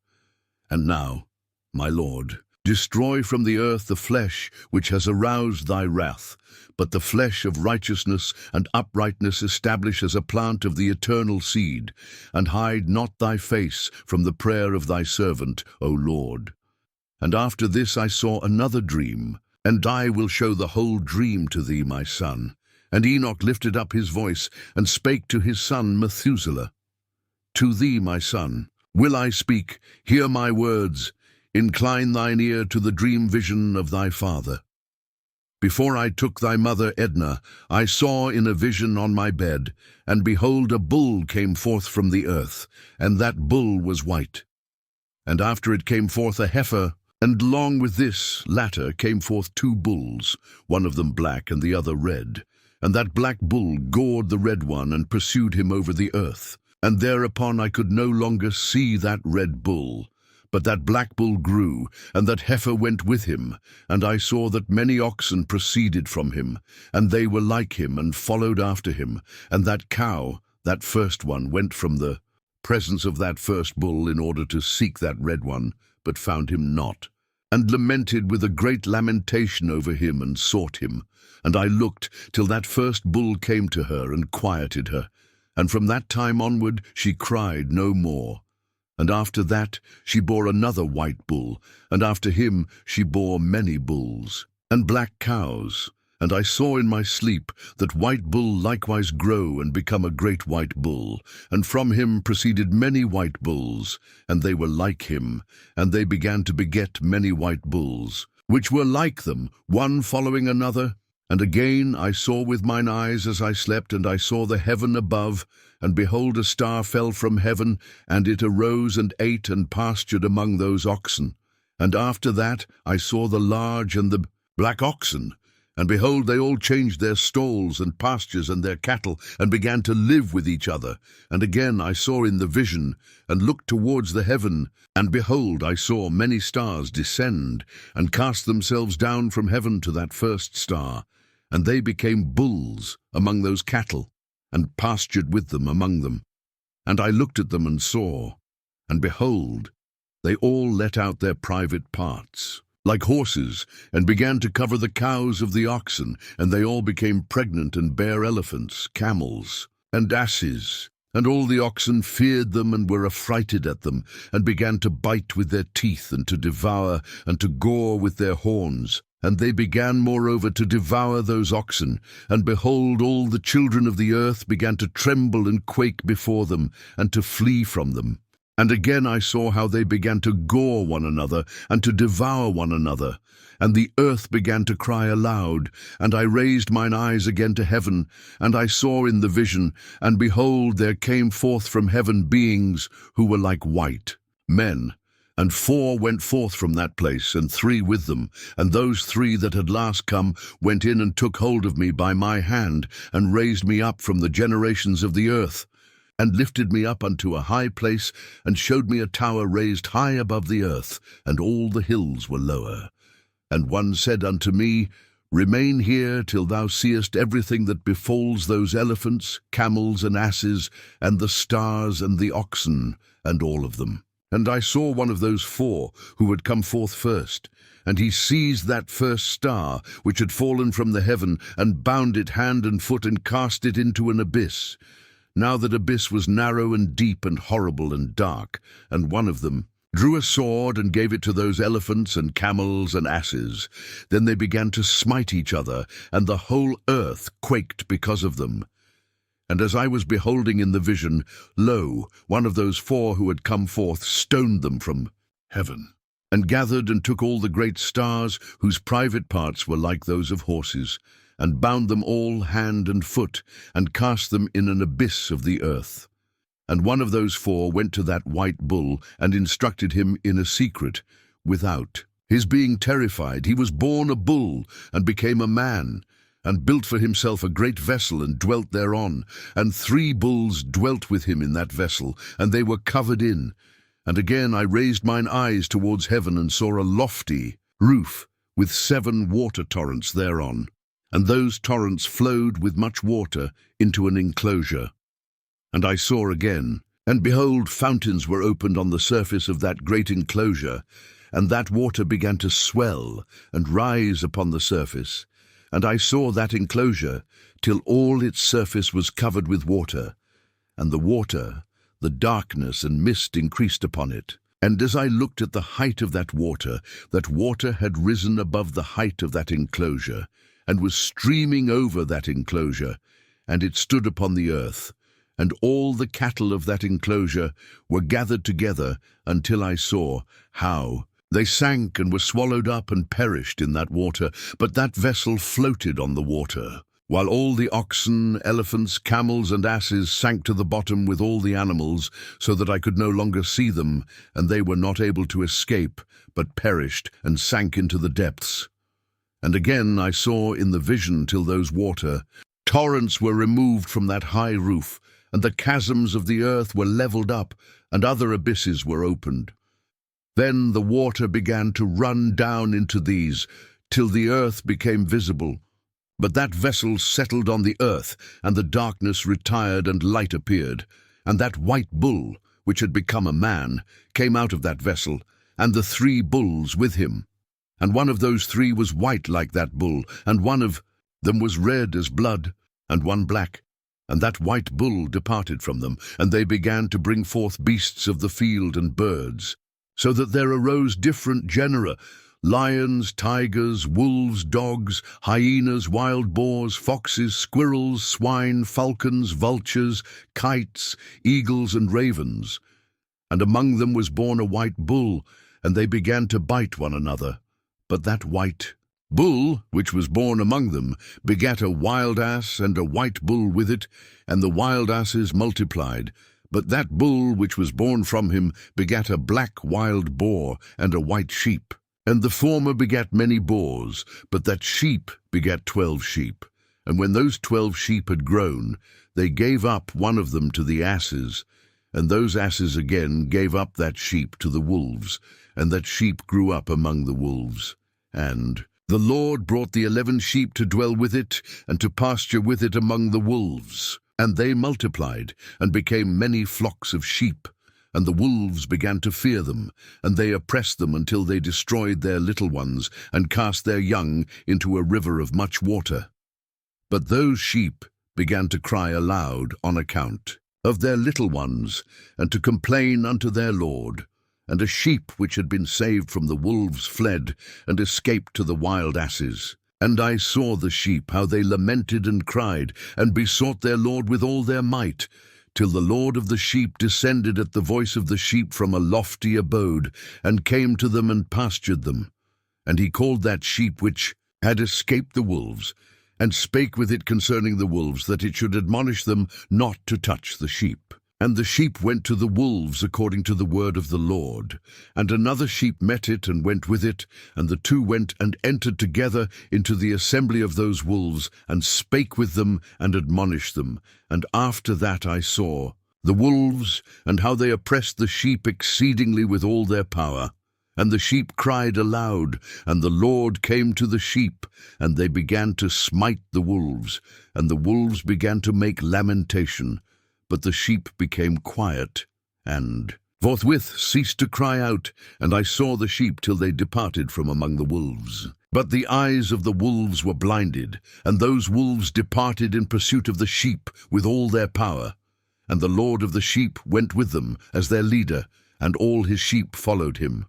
And now, my Lord, destroy from the earth the flesh which has aroused thy wrath, but the flesh of righteousness and uprightness establish as a plant of the eternal seed, and hide not thy face from the prayer of thy servant, O Lord. And after this I saw another dream, and I will show the whole dream to thee, my son. And Enoch lifted up his voice, and spake to his son Methuselah. To thee, my son, will I speak, hear my words, incline thine ear to the dream vision of thy father. Before I took thy mother Edna, I saw in a vision on my bed, and behold, a bull came forth from the earth, and that bull was white. And after it came forth a heifer, and along with this latter came forth 2 bulls, one of them black and the other red. And that black bull gored the red one, and pursued him over the earth. And thereupon I could no longer see that red bull. But that black bull grew, and that heifer went with him. And I saw that many oxen proceeded from him, and they were like him, and followed after him. And that cow, that first one, went from the presence of that first bull in order to seek that red one, but found him not, and lamented with a great lamentation over him, and sought him. And I looked till that first bull came to her, and quieted her. And from that time onward she cried no more. And after that she bore another white bull, and after him she bore many bulls, and black cows. And I saw in my sleep that white bull likewise grow and become a great white bull. And from him proceeded many white bulls, and they were like him. And they began to beget many white bulls, which were like them, one following another. And again I saw with mine eyes as I slept, and I saw the heaven above, and behold, a star fell from heaven, and it arose and ate and pastured among those oxen. And after that I saw the large and the black oxen, and behold, they all changed their stalls and pastures and their cattle, and began to live with each other. And again I saw in the vision, and looked towards the heaven, and behold, I saw many stars descend, and cast themselves down from heaven to that first star. And they became bulls among those cattle, and pastured with them among them. And I looked at them and saw, and behold, they all let out their private parts, like horses, and began to cover the cows of the oxen, and they all became pregnant and bare elephants, camels, and asses. And all the oxen feared them and were affrighted at them, and began to bite with their teeth, and to devour, and to gore with their horns. And they began moreover to devour those oxen. And behold, all the children of the earth began to tremble and quake before them, and to flee from them. And again I saw how they began to gore one another and to devour one another. And the earth began to cry aloud. And I raised mine eyes again to heaven, and I saw in the vision, and behold, there came forth from heaven beings who were like white men. And 4 went forth from that place, and 3 with them. And those 3 that had last come went in and took hold of me by my hand, and raised me up from the generations of the earth, and lifted me up unto a high place, and showed me a tower raised high above the earth, and all the hills were lower. And one said unto me, Remain here till thou seest everything that befalls those elephants, camels, and asses, and the stars, and the oxen, and all of them. And I saw one of those 4 who had come forth first, and he seized that first star which had fallen from the heaven, and bound it hand and foot, and cast it into an abyss. Now that abyss was narrow and deep and horrible and dark, and one of them drew a sword and gave it to those elephants and camels and asses. Then they began to smite each other, and the whole earth quaked because of them. And as I was beholding in the vision, lo, one of those 4 who had come forth stoned them from heaven, and gathered and took all the great stars, whose private parts were like those of horses, and bound them all hand and foot, and cast them in an abyss of the earth. And one of those 4 went to that white bull, and instructed him in a secret without. His being terrified, he was born a bull, and became a man, and built for himself a great vessel, and dwelt thereon. And 3 bulls dwelt with him in that vessel, and they were covered in. And again I raised mine eyes towards heaven, and saw a lofty roof, with 7 water torrents thereon. And those torrents flowed with much water into an enclosure. And I saw again, and behold, fountains were opened on the surface of that great enclosure, and that water began to swell and rise upon the surface. And I saw that enclosure till all its surface was covered with water, and the water, the darkness and mist increased upon it. And as I looked at the height of that water had risen above the height of that enclosure, and was streaming over that enclosure, and it stood upon the earth, and all the cattle of that enclosure were gathered together, until I saw how they sank and were swallowed up and perished in that water, but that vessel floated on the water, while all the oxen, elephants, camels, and asses sank to the bottom with all the animals, so that I could no longer see them, and they were not able to escape, but perished and sank into the depths. And again I saw in the vision till those water torrents were removed from that high roof, and the chasms of the earth were levelled up, and other abysses were opened. Then the water began to run down into these, till the earth became visible. But that vessel settled on the earth, and the darkness retired, and light appeared. And that white bull, which had become a man, came out of that vessel, and the 3 bulls with him. And one of those 3 was white like that bull, and one of them was red as blood, and one black. And that white bull departed from them, and they began to bring forth beasts of the field and birds, so that there arose different genera, lions, tigers, wolves, dogs, hyenas, wild boars, foxes, squirrels, swine, falcons, vultures, kites, eagles, and ravens. And among them was born a white bull, and they began to bite one another. But that white bull, which was born among them, begat a wild ass, and a white bull with it, and the wild asses multiplied. But that bull which was born from him begat a black wild boar, and a white sheep. And the former begat many boars, but that sheep begat 12 sheep. And when those 12 sheep had grown, they gave up one of them to the asses, and those asses again gave up that sheep to the wolves, and that sheep grew up among the wolves. And the Lord brought the 11 sheep to dwell with it, and to pasture with it among the wolves. And they multiplied, and became many flocks of sheep. And the wolves began to fear them, and they oppressed them until they destroyed their little ones, and cast their young into a river of much water. But those sheep began to cry aloud on account of their little ones, and to complain unto their Lord. And a sheep which had been saved from the wolves fled, and escaped to the wild asses. And I saw the sheep, how they lamented and cried, and besought their Lord with all their might, till the Lord of the sheep descended at the voice of the sheep from a lofty abode, and came to them and pastured them. And he called that sheep which had escaped the wolves, and spake with it concerning the wolves, that it should admonish them not to touch the sheep. And the sheep went to the wolves according to the word of the Lord. And another sheep met it, and went with it, and the two went and entered together into the assembly of those wolves, and spake with them, and admonished them. And after that I saw the wolves, and how they oppressed the sheep exceedingly with all their power. And the sheep cried aloud, and the Lord came to the sheep, and they began to smite the wolves, and the wolves began to make lamentation. But the sheep became quiet, and forthwith ceased to cry out, and I saw the sheep till they departed from among the wolves. But the eyes of the wolves were blinded, and those wolves departed in pursuit of the sheep with all their power. And the Lord of the sheep went with them as their leader, and all his sheep followed him.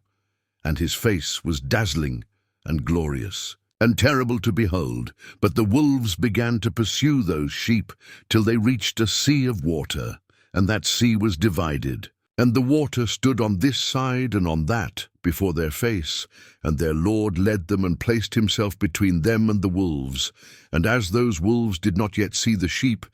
And his face was dazzling and glorious, and terrible to behold. But the wolves began to pursue those sheep till they reached a sea of water, and that sea was divided. And the water stood on this side and on that before their face, and their Lord led them and placed himself between them and the wolves. And as those wolves did not yet see the sheep,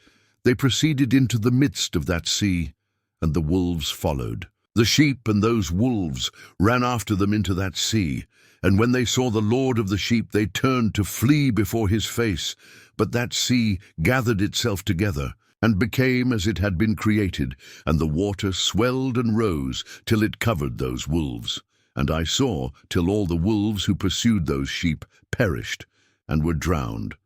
they proceeded into the midst of that sea, and the wolves followed. The sheep and those wolves ran after them into that sea, and when they saw the Lord of the sheep, they turned to flee before his face. But that sea gathered itself together, and became as it had been created, and the water swelled and rose till it covered those wolves. And I saw till all the wolves who pursued those sheep perished, and were drowned.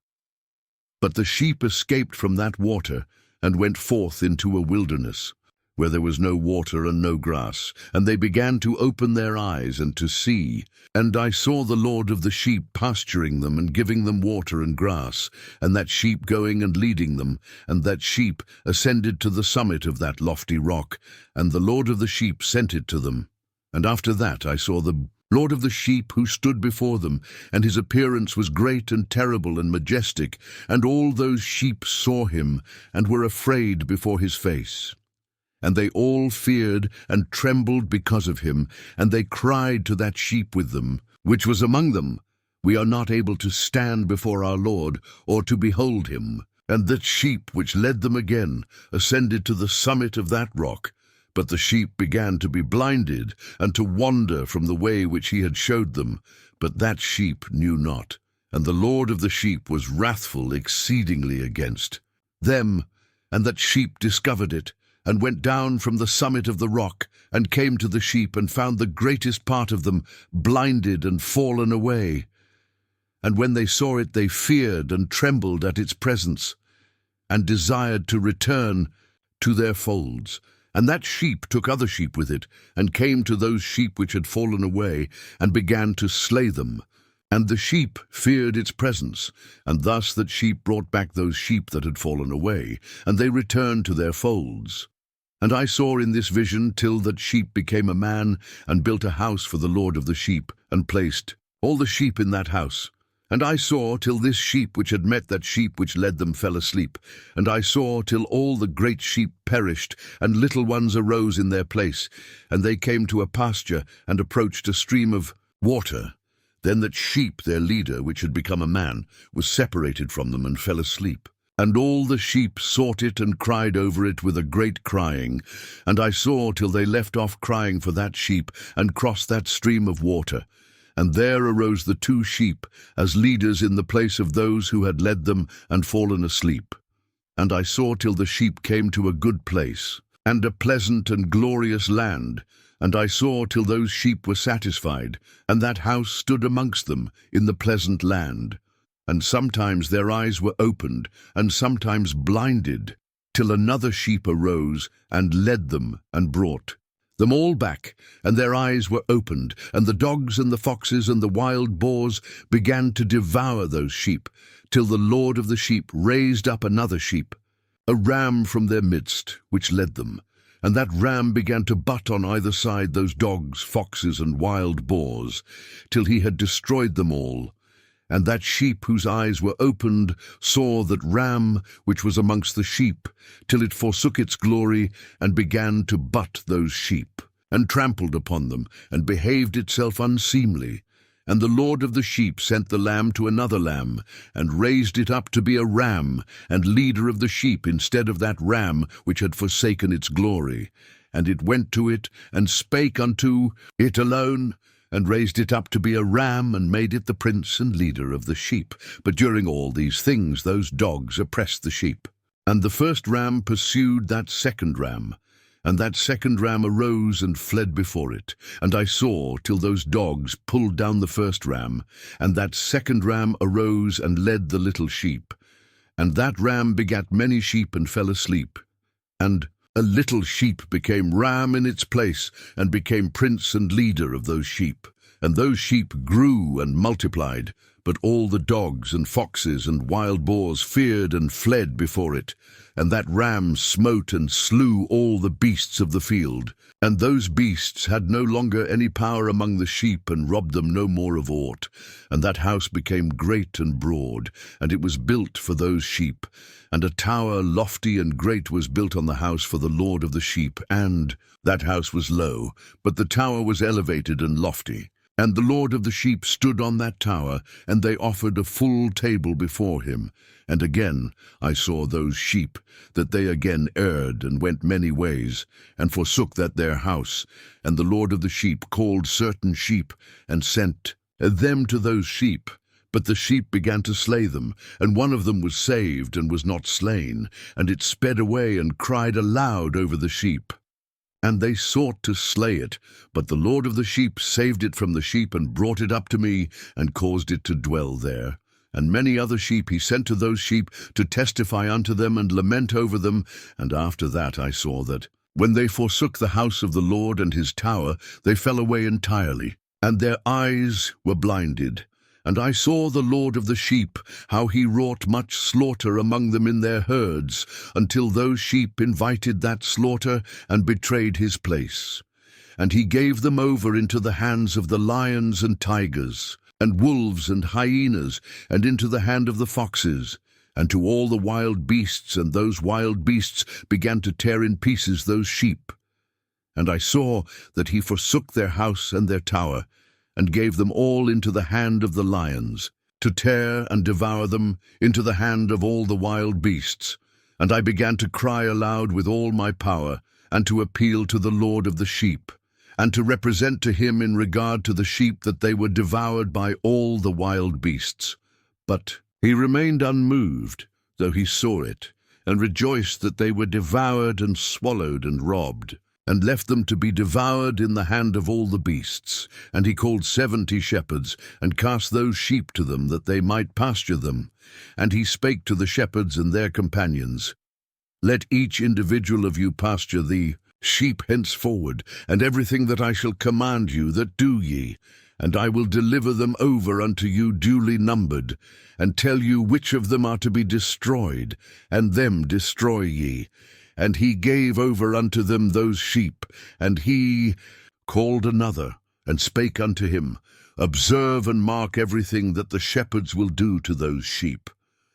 But the sheep escaped from that water, and went forth into a wilderness, where there was no water and no grass, and they began to open their eyes and to see. And I saw the Lord of the sheep pasturing them and giving them water and grass, and that sheep going and leading them, and that sheep ascended to the summit of that lofty rock, and the Lord of the sheep sent it to them. And after that I saw the Lord of the sheep who stood before them, and his appearance was great and terrible and majestic, and all those sheep saw him, and were afraid before his face. And they all feared and trembled because of him, and they cried to that sheep with them, which was among them, We are not able to stand before our Lord, or to behold him. And that sheep which led them again ascended to the summit of that rock. But the sheep began to be blinded, and to wander from the way which he had showed them. But that sheep knew not, and the Lord of the sheep was wrathful exceedingly against them. And that sheep discovered it, and went down from the summit of the rock, and came to the sheep, and found the greatest part of them blinded and fallen away. And when they saw it, they feared and trembled at its presence, and desired to return to their folds. And that sheep took other sheep with it, and came to those sheep which had fallen away, and began to slay them. And the sheep feared its presence, and thus that sheep brought back those sheep that had fallen away, and they returned to their folds. And I saw in this vision till that sheep became a man, and built a house for the Lord of the sheep, and placed all the sheep in that house. And I saw till this sheep which had met that sheep which led them fell asleep. And I saw till all the great sheep perished, and little ones arose in their place. And they came to a pasture, and approached a stream of water. Then that sheep, their leader, which had become a man, was separated from them, and fell asleep. And all the sheep sought it, and cried over it with a great crying. And I saw till they left off crying for that sheep, and crossed that stream of water. And there arose the two sheep as leaders in the place of those who had led them and fallen asleep. And I saw till the sheep came to a good place, and a pleasant and glorious land. And I saw till those sheep were satisfied, and that house stood amongst them in the pleasant land. And sometimes their eyes were opened, and sometimes blinded, till another sheep arose, and led them, and brought them all back, and their eyes were opened, and the dogs and the foxes and the wild boars began to devour those sheep, till the Lord of the sheep raised up another sheep, a ram from their midst, which led them. And that ram began to butt on either side those dogs, foxes, and wild boars, till he had destroyed them all. And that sheep whose eyes were opened saw that ram which was amongst the sheep, till it forsook its glory, and began to butt those sheep, and trampled upon them, and behaved itself unseemly. And the Lord of the sheep sent the lamb to another lamb, and raised it up to be a ram, and leader of the sheep, instead of that ram which had forsaken its glory. And it went to it, and spake unto it alone, and raised it up to be a ram, and made it the prince and leader of the sheep. But during all these things those dogs oppressed the sheep. And the first ram pursued that second ram, and that second ram arose and fled before it. And I saw till those dogs pulled down the first ram, and that second ram arose and led the little sheep. And that ram begat many sheep and fell asleep. And a little sheep became ram in its place, and became prince and leader of those sheep. And those sheep grew and multiplied, but all the dogs and foxes and wild boars feared and fled before it. And that ram smote and slew all the beasts of the field. And those beasts had no longer any power among the sheep, and robbed them no more of aught. And that house became great and broad, and it was built for those sheep. And a tower lofty and great was built on the house for the Lord of the sheep. And that house was low, but the tower was elevated and lofty. And the Lord of the sheep stood on that tower, and they offered a full table before him. And again I saw those sheep, that they again erred, and went many ways, and forsook that their house. And the Lord of the sheep called certain sheep, and sent them to those sheep. But the sheep began to slay them, and one of them was saved, and was not slain. And it sped away, and cried aloud over the sheep. And they sought to slay it, but the Lord of the sheep saved it from the sheep, and brought it up to me, and caused it to dwell there. And many other sheep he sent to those sheep, to testify unto them, and lament over them. And after that I saw that, when they forsook the house of the Lord and his tower, they fell away entirely, and their eyes were blinded. And I saw the Lord of the sheep, how he wrought much slaughter among them in their herds, until those sheep invited that slaughter, and betrayed his place. And he gave them over into the hands of the lions and tigers, and wolves and hyenas, and into the hand of the foxes, and to all the wild beasts, and those wild beasts began to tear in pieces those sheep. And I saw that he forsook their house and their tower, and gave them all into the hand of the lions, to tear and devour them, into the hand of all the wild beasts. And I began to cry aloud with all my power, and to appeal to the Lord of the sheep, and to represent to him in regard to the sheep that they were devoured by all the wild beasts. But he remained unmoved, though he saw it, and rejoiced that they were devoured and swallowed and robbed, and left them to be devoured in the hand of all the beasts. And he called 70 shepherds, and cast those sheep to them, that they might pasture them. And he spake to the shepherds and their companions, Let each individual of you pasture the sheep henceforward, and everything that I shall command you, that do ye. And I will deliver them over unto you duly numbered, and tell you which of them are to be destroyed, and them destroy ye. And he gave over unto them those sheep. And he called another, and spake unto him, Observe and mark everything that the shepherds will do to those sheep.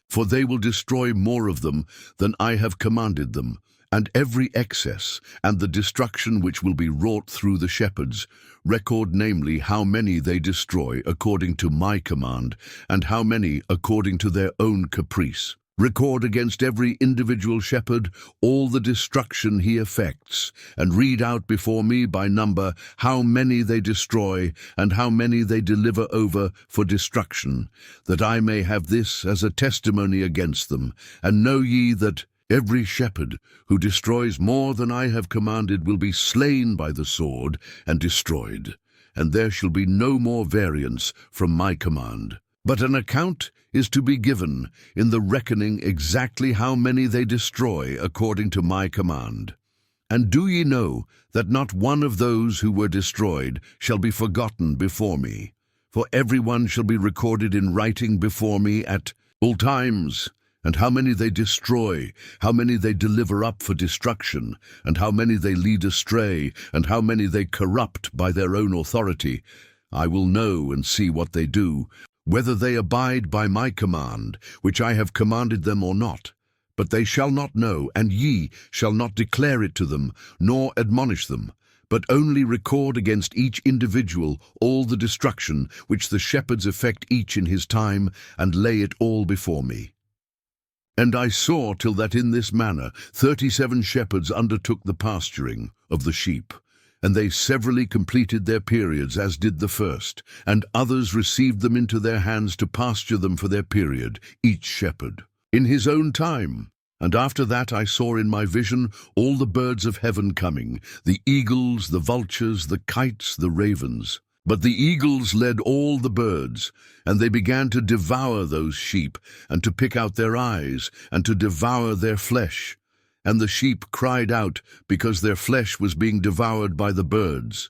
For they will destroy more of them than I have commanded them. And every excess, and the destruction which will be wrought through the shepherds, record namely how many they destroy according to my command, and how many according to their own caprice. Record against every individual shepherd all the destruction he effects, and read out before me by number how many they destroy, and how many they deliver over for destruction, that I may have this as a testimony against them. And know ye that every shepherd who destroys more than I have commanded will be slain by the sword and destroyed, and there shall be no more variance from my command. But an account is to be given in the reckoning exactly how many they destroy according to my command. And do ye know that not one of those who were destroyed shall be forgotten before me? For every one shall be recorded in writing before me at all times. And how many they destroy, how many they deliver up for destruction, and how many they lead astray, and how many they corrupt by their own authority, I will know and see what they do. whether they abide by my command, which I have commanded them or not. But they shall not know, and ye shall not declare it to them, nor admonish them, but only record against each individual all the destruction which the shepherds effect each in his time, and lay it all before me. And I saw till that in this manner 37 shepherds undertook the pasturing of the sheep, and they severally completed their periods as did the first, and others received them into their hands to pasture them for their period, each shepherd in his own time. And after that I saw in my vision all the birds of heaven coming, the eagles, the vultures, the kites, the ravens. But the eagles led all the birds, and they began to devour those sheep, and to pick out their eyes, and to devour their flesh. And the sheep cried out, because their flesh was being devoured by the birds.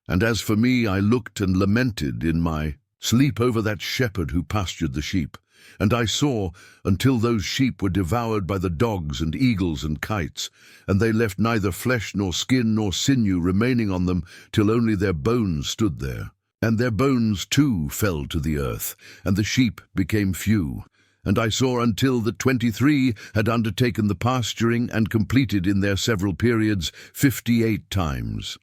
And as for me, I looked and lamented in my sleep over that shepherd who pastured the sheep. And I saw, until those sheep were devoured by the dogs and eagles and kites, and they left neither flesh nor skin nor sinew remaining on them, till only their bones stood there. And their bones too fell to the earth, and the sheep became few. And I saw until the 23 had undertaken the pasturing and completed in their several periods 58 times.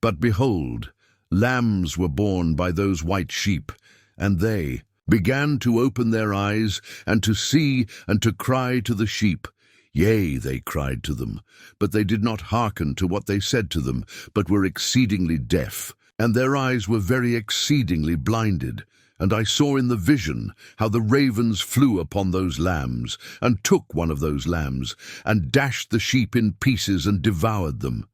But behold, lambs were born by those white sheep, and they began to open their eyes, and to see, and to cry to the sheep. Yea, they cried to them, but they did not hearken to what they said to them, but were exceedingly deaf, and their eyes were very exceedingly blinded. And I saw in the vision how the ravens flew upon those lambs, and took one of those lambs, and dashed the sheep in pieces, and devoured them.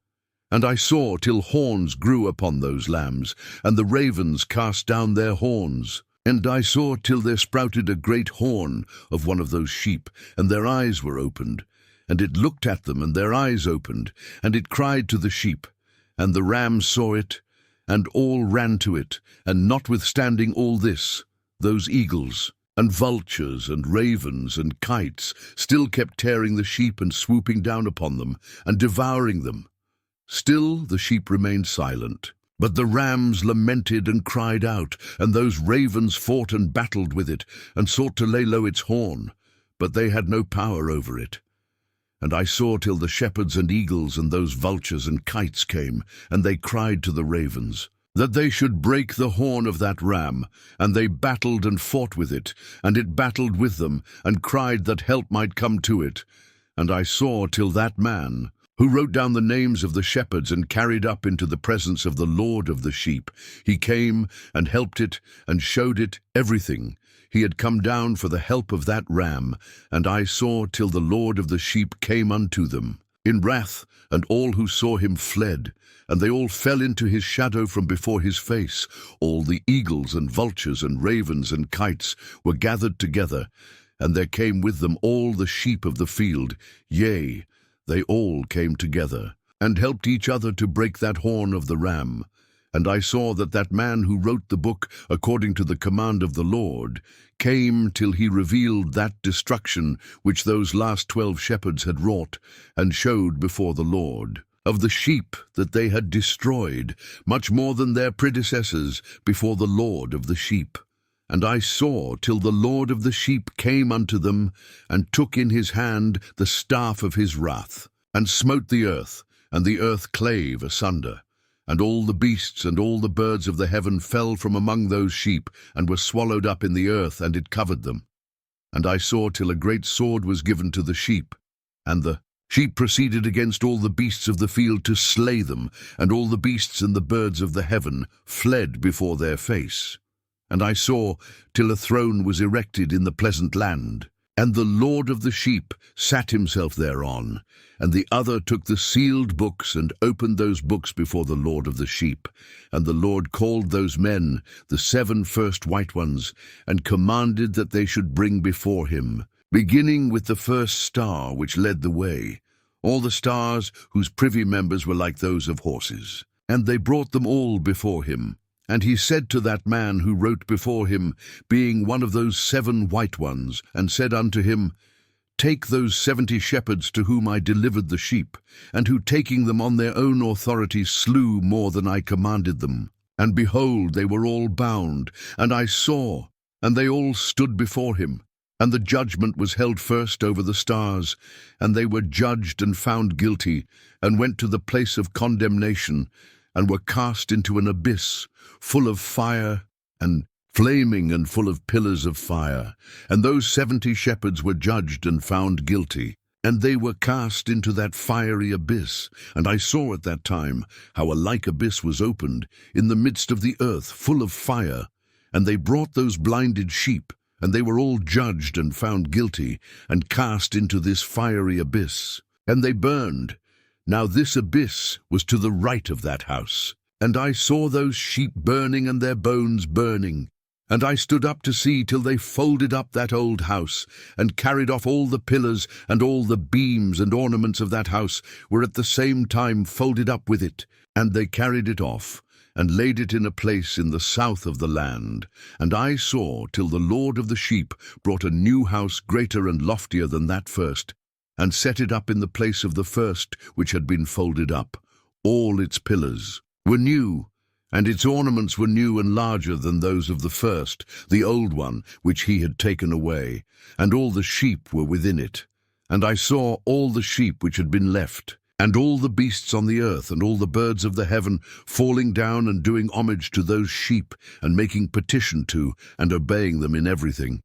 And I saw till horns grew upon those lambs, and the ravens cast down their horns. And I saw till there sprouted a great horn of one of those sheep, and their eyes were opened. And it looked at them, and their eyes opened, and it cried to the sheep. And the rams saw it, and all ran to it. And notwithstanding all this, those eagles, and vultures, and ravens, and kites still kept tearing the sheep, and swooping down upon them, and devouring them. Still the sheep remained silent. But the rams lamented and cried out, and those ravens fought and battled with it, and sought to lay low its horn, but they had no power over it. And I saw till the shepherds and eagles and those vultures and kites came, and they cried to the ravens, that they should break the horn of that ram, and they battled and fought with it, and it battled with them, and cried that help might come to it. And I saw till that man, who wrote down the names of the shepherds and carried up into the presence of the Lord of the sheep, he came and helped it and showed it everything. He had come down for the help of that ram, and I saw till the Lord of the sheep came unto them in wrath, and all who saw him fled, and they all fell into his shadow from before his face. All the eagles and vultures and ravens and kites were gathered together, and there came with them all the sheep of the field, yea, they all came together, and helped each other to break that horn of the ram. And I saw that that man who wrote the book according to the command of the Lord came till he revealed that destruction which those last 12 shepherds had wrought, and showed before the Lord, of the sheep that they had destroyed, much more than their predecessors before the Lord of the sheep. And I saw till the Lord of the sheep came unto them, and took in his hand the staff of his wrath, and smote the earth, and the earth clave asunder. And all the beasts and all the birds of the heaven fell from among those sheep, and were swallowed up in the earth, and it covered them. And I saw till a great sword was given to the sheep, and the sheep proceeded against all the beasts of the field to slay them, and all the beasts and the birds of the heaven fled before their face. And I saw till a throne was erected in the pleasant land, and the Lord of the sheep sat himself thereon, and the other took the sealed books, and opened those books before the Lord of the sheep. And the Lord called those men, the 7 first white ones, and commanded that they should bring before him, beginning with the first star which led the way, all the stars whose privy members were like those of horses. And they brought them all before him. And he said to that man who wrote before him, being one of those 7 white ones, and said unto him, Take those 70 shepherds to whom I delivered the sheep, and who taking them on their own authority slew more than I commanded them. And behold, they were all bound, and I saw and they all stood before him. And the judgment was held first over the stars, and they were judged and found guilty, and went to the place of condemnation, and were cast into an abyss, full of fire and flaming and full of pillars of fire. And those 70 shepherds were judged and found guilty, and they were cast into that fiery abyss. And I saw at that time how a like abyss was opened in the midst of the earth, full of fire. And they brought those blinded sheep, and they were all judged and found guilty, and cast into this fiery abyss. And they burned. Now this abyss was to the right of that house. And I saw those sheep burning, and their bones burning. And I stood up to see till they folded up that old house, and carried off all the pillars, and all the beams and ornaments of that house were at the same time folded up with it. And they carried it off, and laid it in a place in the south of the land. And I saw till the Lord of the sheep brought a new house greater and loftier than that first, and set it up in the place of the first which had been folded up. All its pillars were new, and its ornaments were new and larger than those of the first, the old one which he had taken away, and all the sheep were within it. And I saw all the sheep which had been left, and all the beasts on the earth, and all the birds of the heaven, falling down and doing homage to those sheep, and making petition to, and obeying them in everything.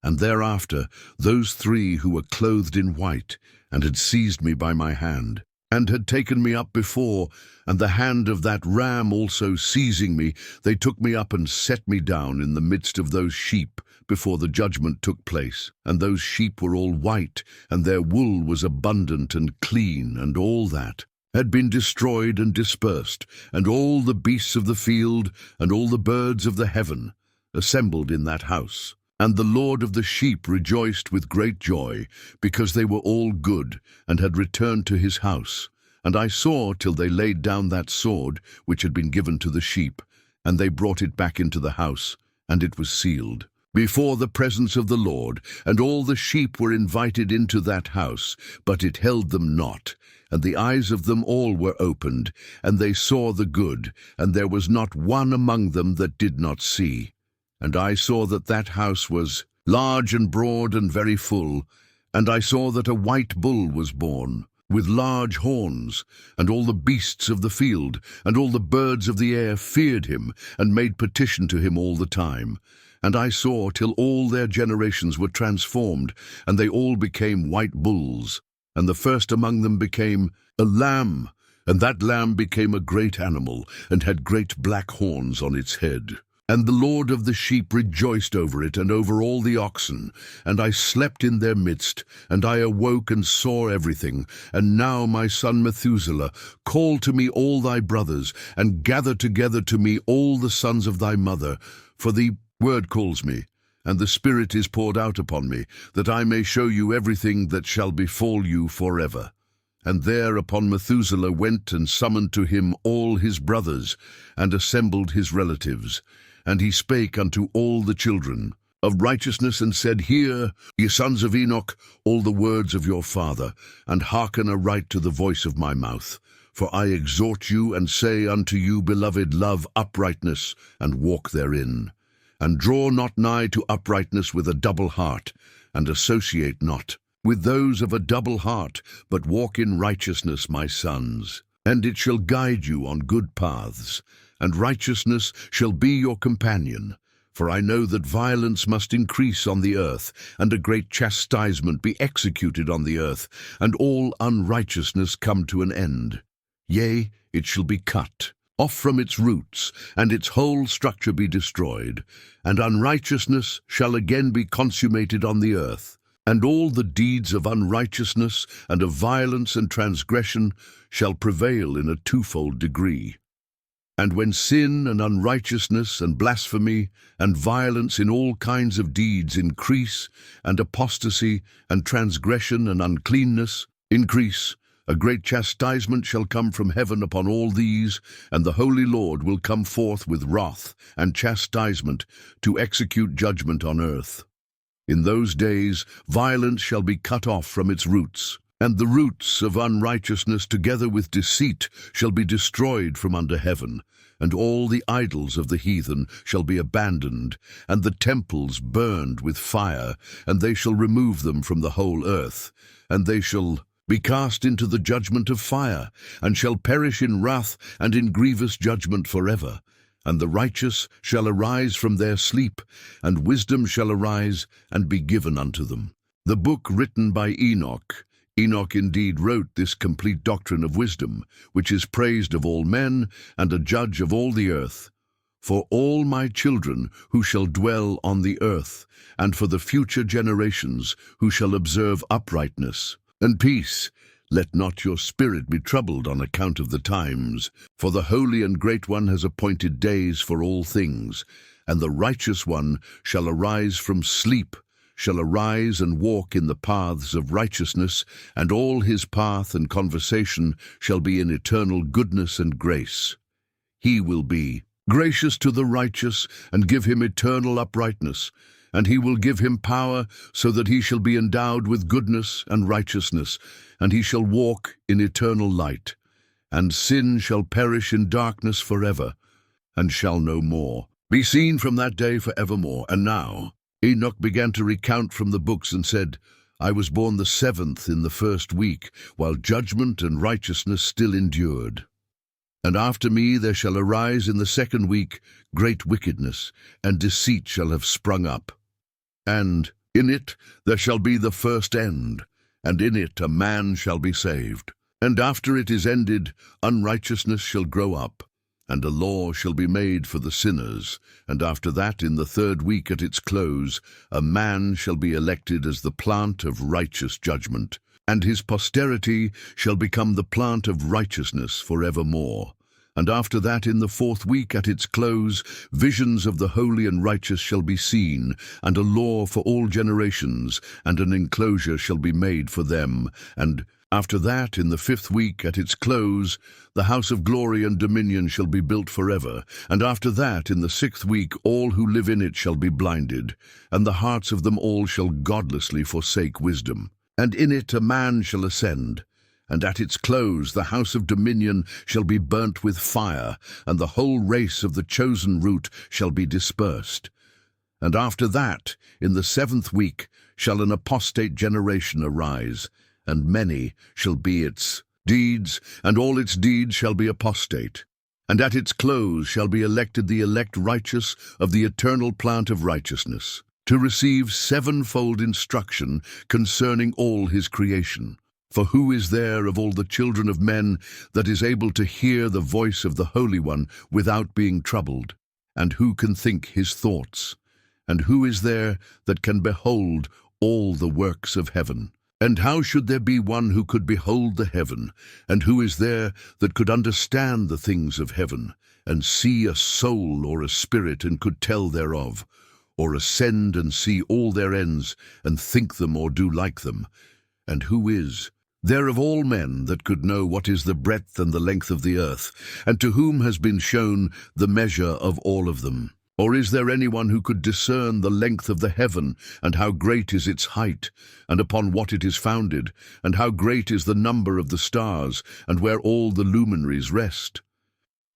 And thereafter those 3 who were clothed in white, and had seized me by my hand, and had taken me up before, and the hand of that ram also seizing me, they took me up and set me down in the midst of those sheep, before the judgment took place. And those sheep were all white, and their wool was abundant and clean, and all that had been destroyed and dispersed, and all the beasts of the field, and all the birds of the heaven, assembled in that house. And the Lord of the sheep rejoiced with great joy, because they were all good, and had returned to his house. And I saw till they laid down that sword which had been given to the sheep, and they brought it back into the house, and it was sealed before the presence of the Lord. And all the sheep were invited into that house, but it held them not. And the eyes of them all were opened, and they saw the good, and there was not one among them that did not see. And I saw that that house was large and broad and very full. And I saw that a white bull was born, with large horns, and all the beasts of the field, and all the birds of the air feared him, and made petition to him all the time. And I saw till all their generations were transformed, and they all became white bulls. And the first among them became a lamb, and that lamb became a great animal, and had great black horns on its head. And the Lord of the sheep rejoiced over it, and over all the oxen. And I slept in their midst, and I awoke and saw everything. And now, my son Methuselah, call to me all thy brothers, and gather together to me all the sons of thy mother. For the word calls me, and the Spirit is poured out upon me, that I may show you everything that shall befall you forever. And thereupon Methuselah went and summoned to him all his brothers, and assembled his relatives. And he spake unto all the children of righteousness, and said, Hear, ye sons of Enoch, all the words of your father, and hearken aright to the voice of my mouth. For I exhort you, and say unto you, beloved, love uprightness, and walk therein. And draw not nigh to uprightness with a double heart, and associate not with those of a double heart, but walk in righteousness, my sons. And it shall guide you on good paths, and righteousness shall be your companion. For I know that violence must increase on the earth, and a great chastisement be executed on the earth, and all unrighteousness come to an end. Yea, it shall be cut off from its roots, and its whole structure be destroyed, and unrighteousness shall again be consummated on the earth. And all the deeds of unrighteousness and of violence and transgression shall prevail in a twofold degree. And when sin and unrighteousness and blasphemy and violence in all kinds of deeds increase, and apostasy and transgression and uncleanness increase, a great chastisement shall come from heaven upon all these, and the Holy Lord will come forth with wrath and chastisement to execute judgment on earth. In those days violence shall be cut off from its roots, and the roots of unrighteousness together with deceit shall be destroyed from under heaven, and all the idols of the heathen shall be abandoned, and the temples burned with fire, and they shall remove them from the whole earth, and they shall be cast into the judgment of fire, and shall perish in wrath and in grievous judgment forever. And the righteous shall arise from their sleep, and wisdom shall arise and be given unto them. The book written by Enoch. Enoch indeed wrote this complete doctrine of wisdom, which is praised of all men, and a judge of all the earth. For all my children who shall dwell on the earth, and for the future generations who shall observe uprightness and peace, let not your spirit be troubled on account of the times. For the Holy and Great One has appointed days for all things, and the Righteous One shall arise from sleep, shall arise and walk in the paths of righteousness, and all his path and conversation shall be in eternal goodness and grace. He will be gracious to the righteous, and give him eternal uprightness, and he will give him power, so that he shall be endowed with goodness and righteousness, and he shall walk in eternal light. And sin shall perish in darkness forever, and shall no more be seen from that day forevermore. And now Enoch began to recount from the books and said, I was born the 7th in the 1st week, while judgment and righteousness still endured. And after me there shall arise in the 2nd week great wickedness, and deceit shall have sprung up. And in it there shall be the first end, and in it a man shall be saved. And after it is ended, unrighteousness shall grow up, and a law shall be made for the sinners. And after that, in the 3rd week at its close, a man shall be elected as the plant of righteous judgment, and his posterity shall become the plant of righteousness forevermore. And after that, in the 4th week at its close, visions of the holy and righteous shall be seen, and a law for all generations, and an enclosure shall be made for them. And after that, in the 5th week at its close, the house of glory and dominion shall be built forever. And after that, in the 6th week, all who live in it shall be blinded, and the hearts of them all shall godlessly forsake wisdom. And in it a man shall ascend, and at its close the house of dominion shall be burnt with fire, and the whole race of the chosen root shall be dispersed. And after that, in the 7th week, shall an apostate generation arise, and many shall be its deeds, and all its deeds shall be apostate. And at its close shall be elected the elect righteous of the eternal plant of righteousness, to receive 7-fold instruction concerning all his creation. For who is there of all the children of men that is able to hear the voice of the Holy One without being troubled? And who can think his thoughts? And who is there that can behold all the works of heaven? And how should there be one who could behold the heaven? And who is there that could understand the things of heaven, and see a soul or a spirit, and could tell thereof? Or ascend and see all their ends, and think them or do like them? And who is there of all men that could know what is the breadth and the length of the earth, and to whom has been shown the measure of all of them? Or is there anyone who could discern the length of the heaven, and how great is its height, and upon what it is founded, and how great is the number of the stars, and where all the luminaries rest?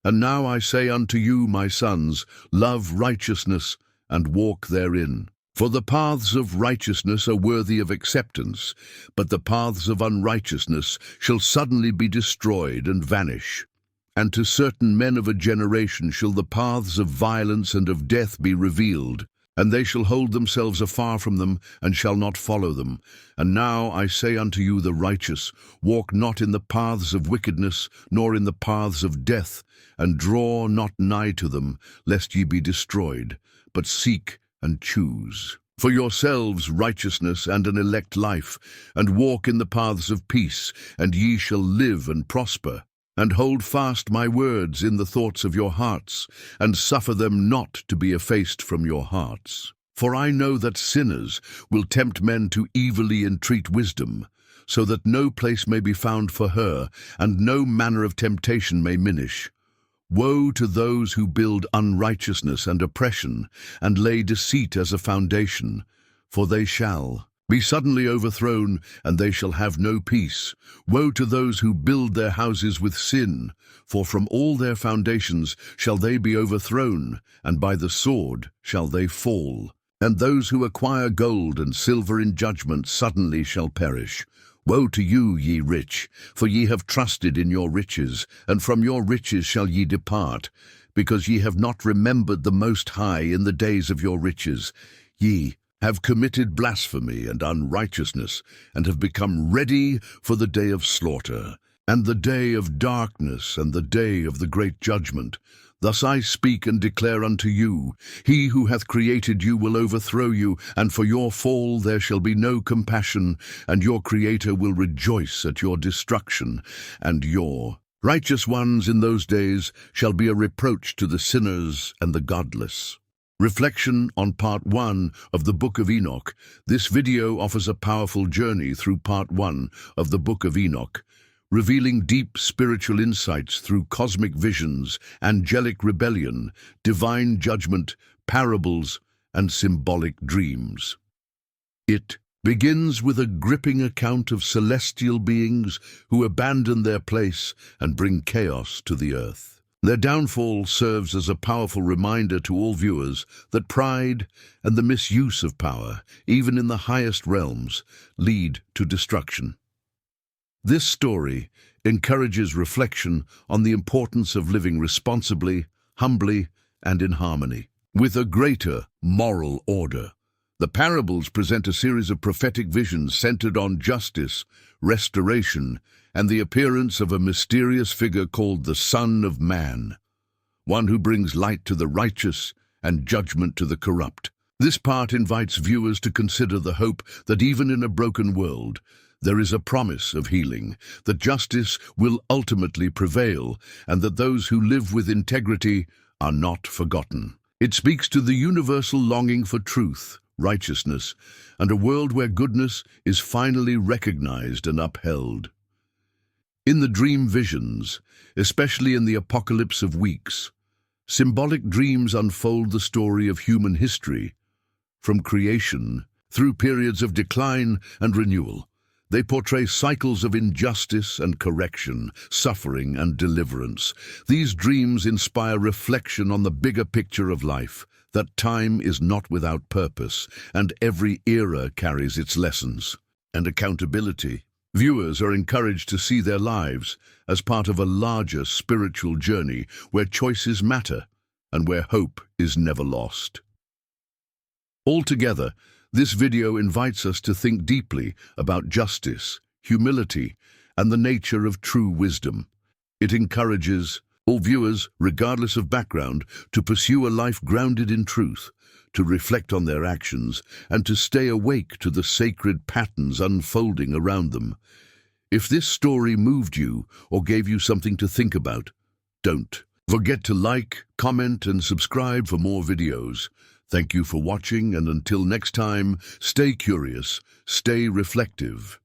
And now I say unto you, my sons, love righteousness, and walk therein. For the paths of righteousness are worthy of acceptance, but the paths of unrighteousness shall suddenly be destroyed and vanish. And to certain men of a generation shall the paths of violence and of death be revealed, and they shall hold themselves afar from them, and shall not follow them. And now I say unto you, the righteous, walk not in the paths of wickedness, nor in the paths of death, and draw not nigh to them, lest ye be destroyed, but seek and choose for yourselves righteousness and an elect life, and walk in the paths of peace, and ye shall live and prosper. And hold fast my words in the thoughts of your hearts, and suffer them not to be effaced from your hearts. For I know that sinners will tempt men to evilly entreat wisdom, so that no place may be found for her, and no manner of temptation may minish. Woe to those who build unrighteousness and oppression, and lay deceit as a foundation, for they shall be suddenly overthrown, and they shall have no peace. Woe to those who build their houses with sin, for from all their foundations shall they be overthrown, and by the sword shall they fall. And those who acquire gold and silver in judgment suddenly shall perish. Woe to you, ye rich, for ye have trusted in your riches, and from your riches shall ye depart, because ye have not remembered the Most High in the days of your riches. Ye have committed blasphemy and unrighteousness, and have become ready for the day of slaughter, and the day of darkness, and the day of the great judgment. Thus I speak and declare unto you, he who hath created you will overthrow you, and for your fall there shall be no compassion, and your Creator will rejoice at your destruction, and your righteous ones in those days shall be a reproach to the sinners and the godless. Reflection on Part 1 of the Book of Enoch. This video offers a powerful journey through Part 1 of the Book of Enoch, revealing deep spiritual insights through cosmic visions, angelic rebellion, divine judgment, parables, and symbolic dreams. It begins with a gripping account of celestial beings who abandon their place and bring chaos to the earth. Their downfall serves as a powerful reminder to all viewers that pride and the misuse of power, even in the highest realms, lead to destruction. This story encourages reflection on the importance of living responsibly, humbly, and in harmony with a greater moral order. The parables present a series of prophetic visions centered on justice, restoration, and the appearance of a mysterious figure called the Son of Man, one who brings light to the righteous and judgment to the corrupt. This part invites viewers to consider the hope that even in a broken world, there is a promise of healing, that justice will ultimately prevail, and that those who live with integrity are not forgotten. It speaks to the universal longing for truth, righteousness, and a world where goodness is finally recognized and upheld. In the dream visions, especially in the Apocalypse of Weeks, symbolic dreams unfold the story of human history, from creation through periods of decline and renewal. They portray cycles of injustice and correction, suffering and deliverance. These dreams inspire reflection on the bigger picture of life, that time is not without purpose, and every era carries its lessons and accountability. Viewers are encouraged to see their lives as part of a larger spiritual journey where choices matter and where hope is never lost. Altogether, this video invites us to think deeply about justice, humility, and the nature of true wisdom. It encourages all viewers, regardless of background, to pursue a life grounded in truth, to reflect on their actions, and to stay awake to the sacred patterns unfolding around them. If this story moved you or gave you something to think about, don't forget to like, comment, and subscribe for more videos. Thank you for watching, and until next time, stay curious, stay reflective.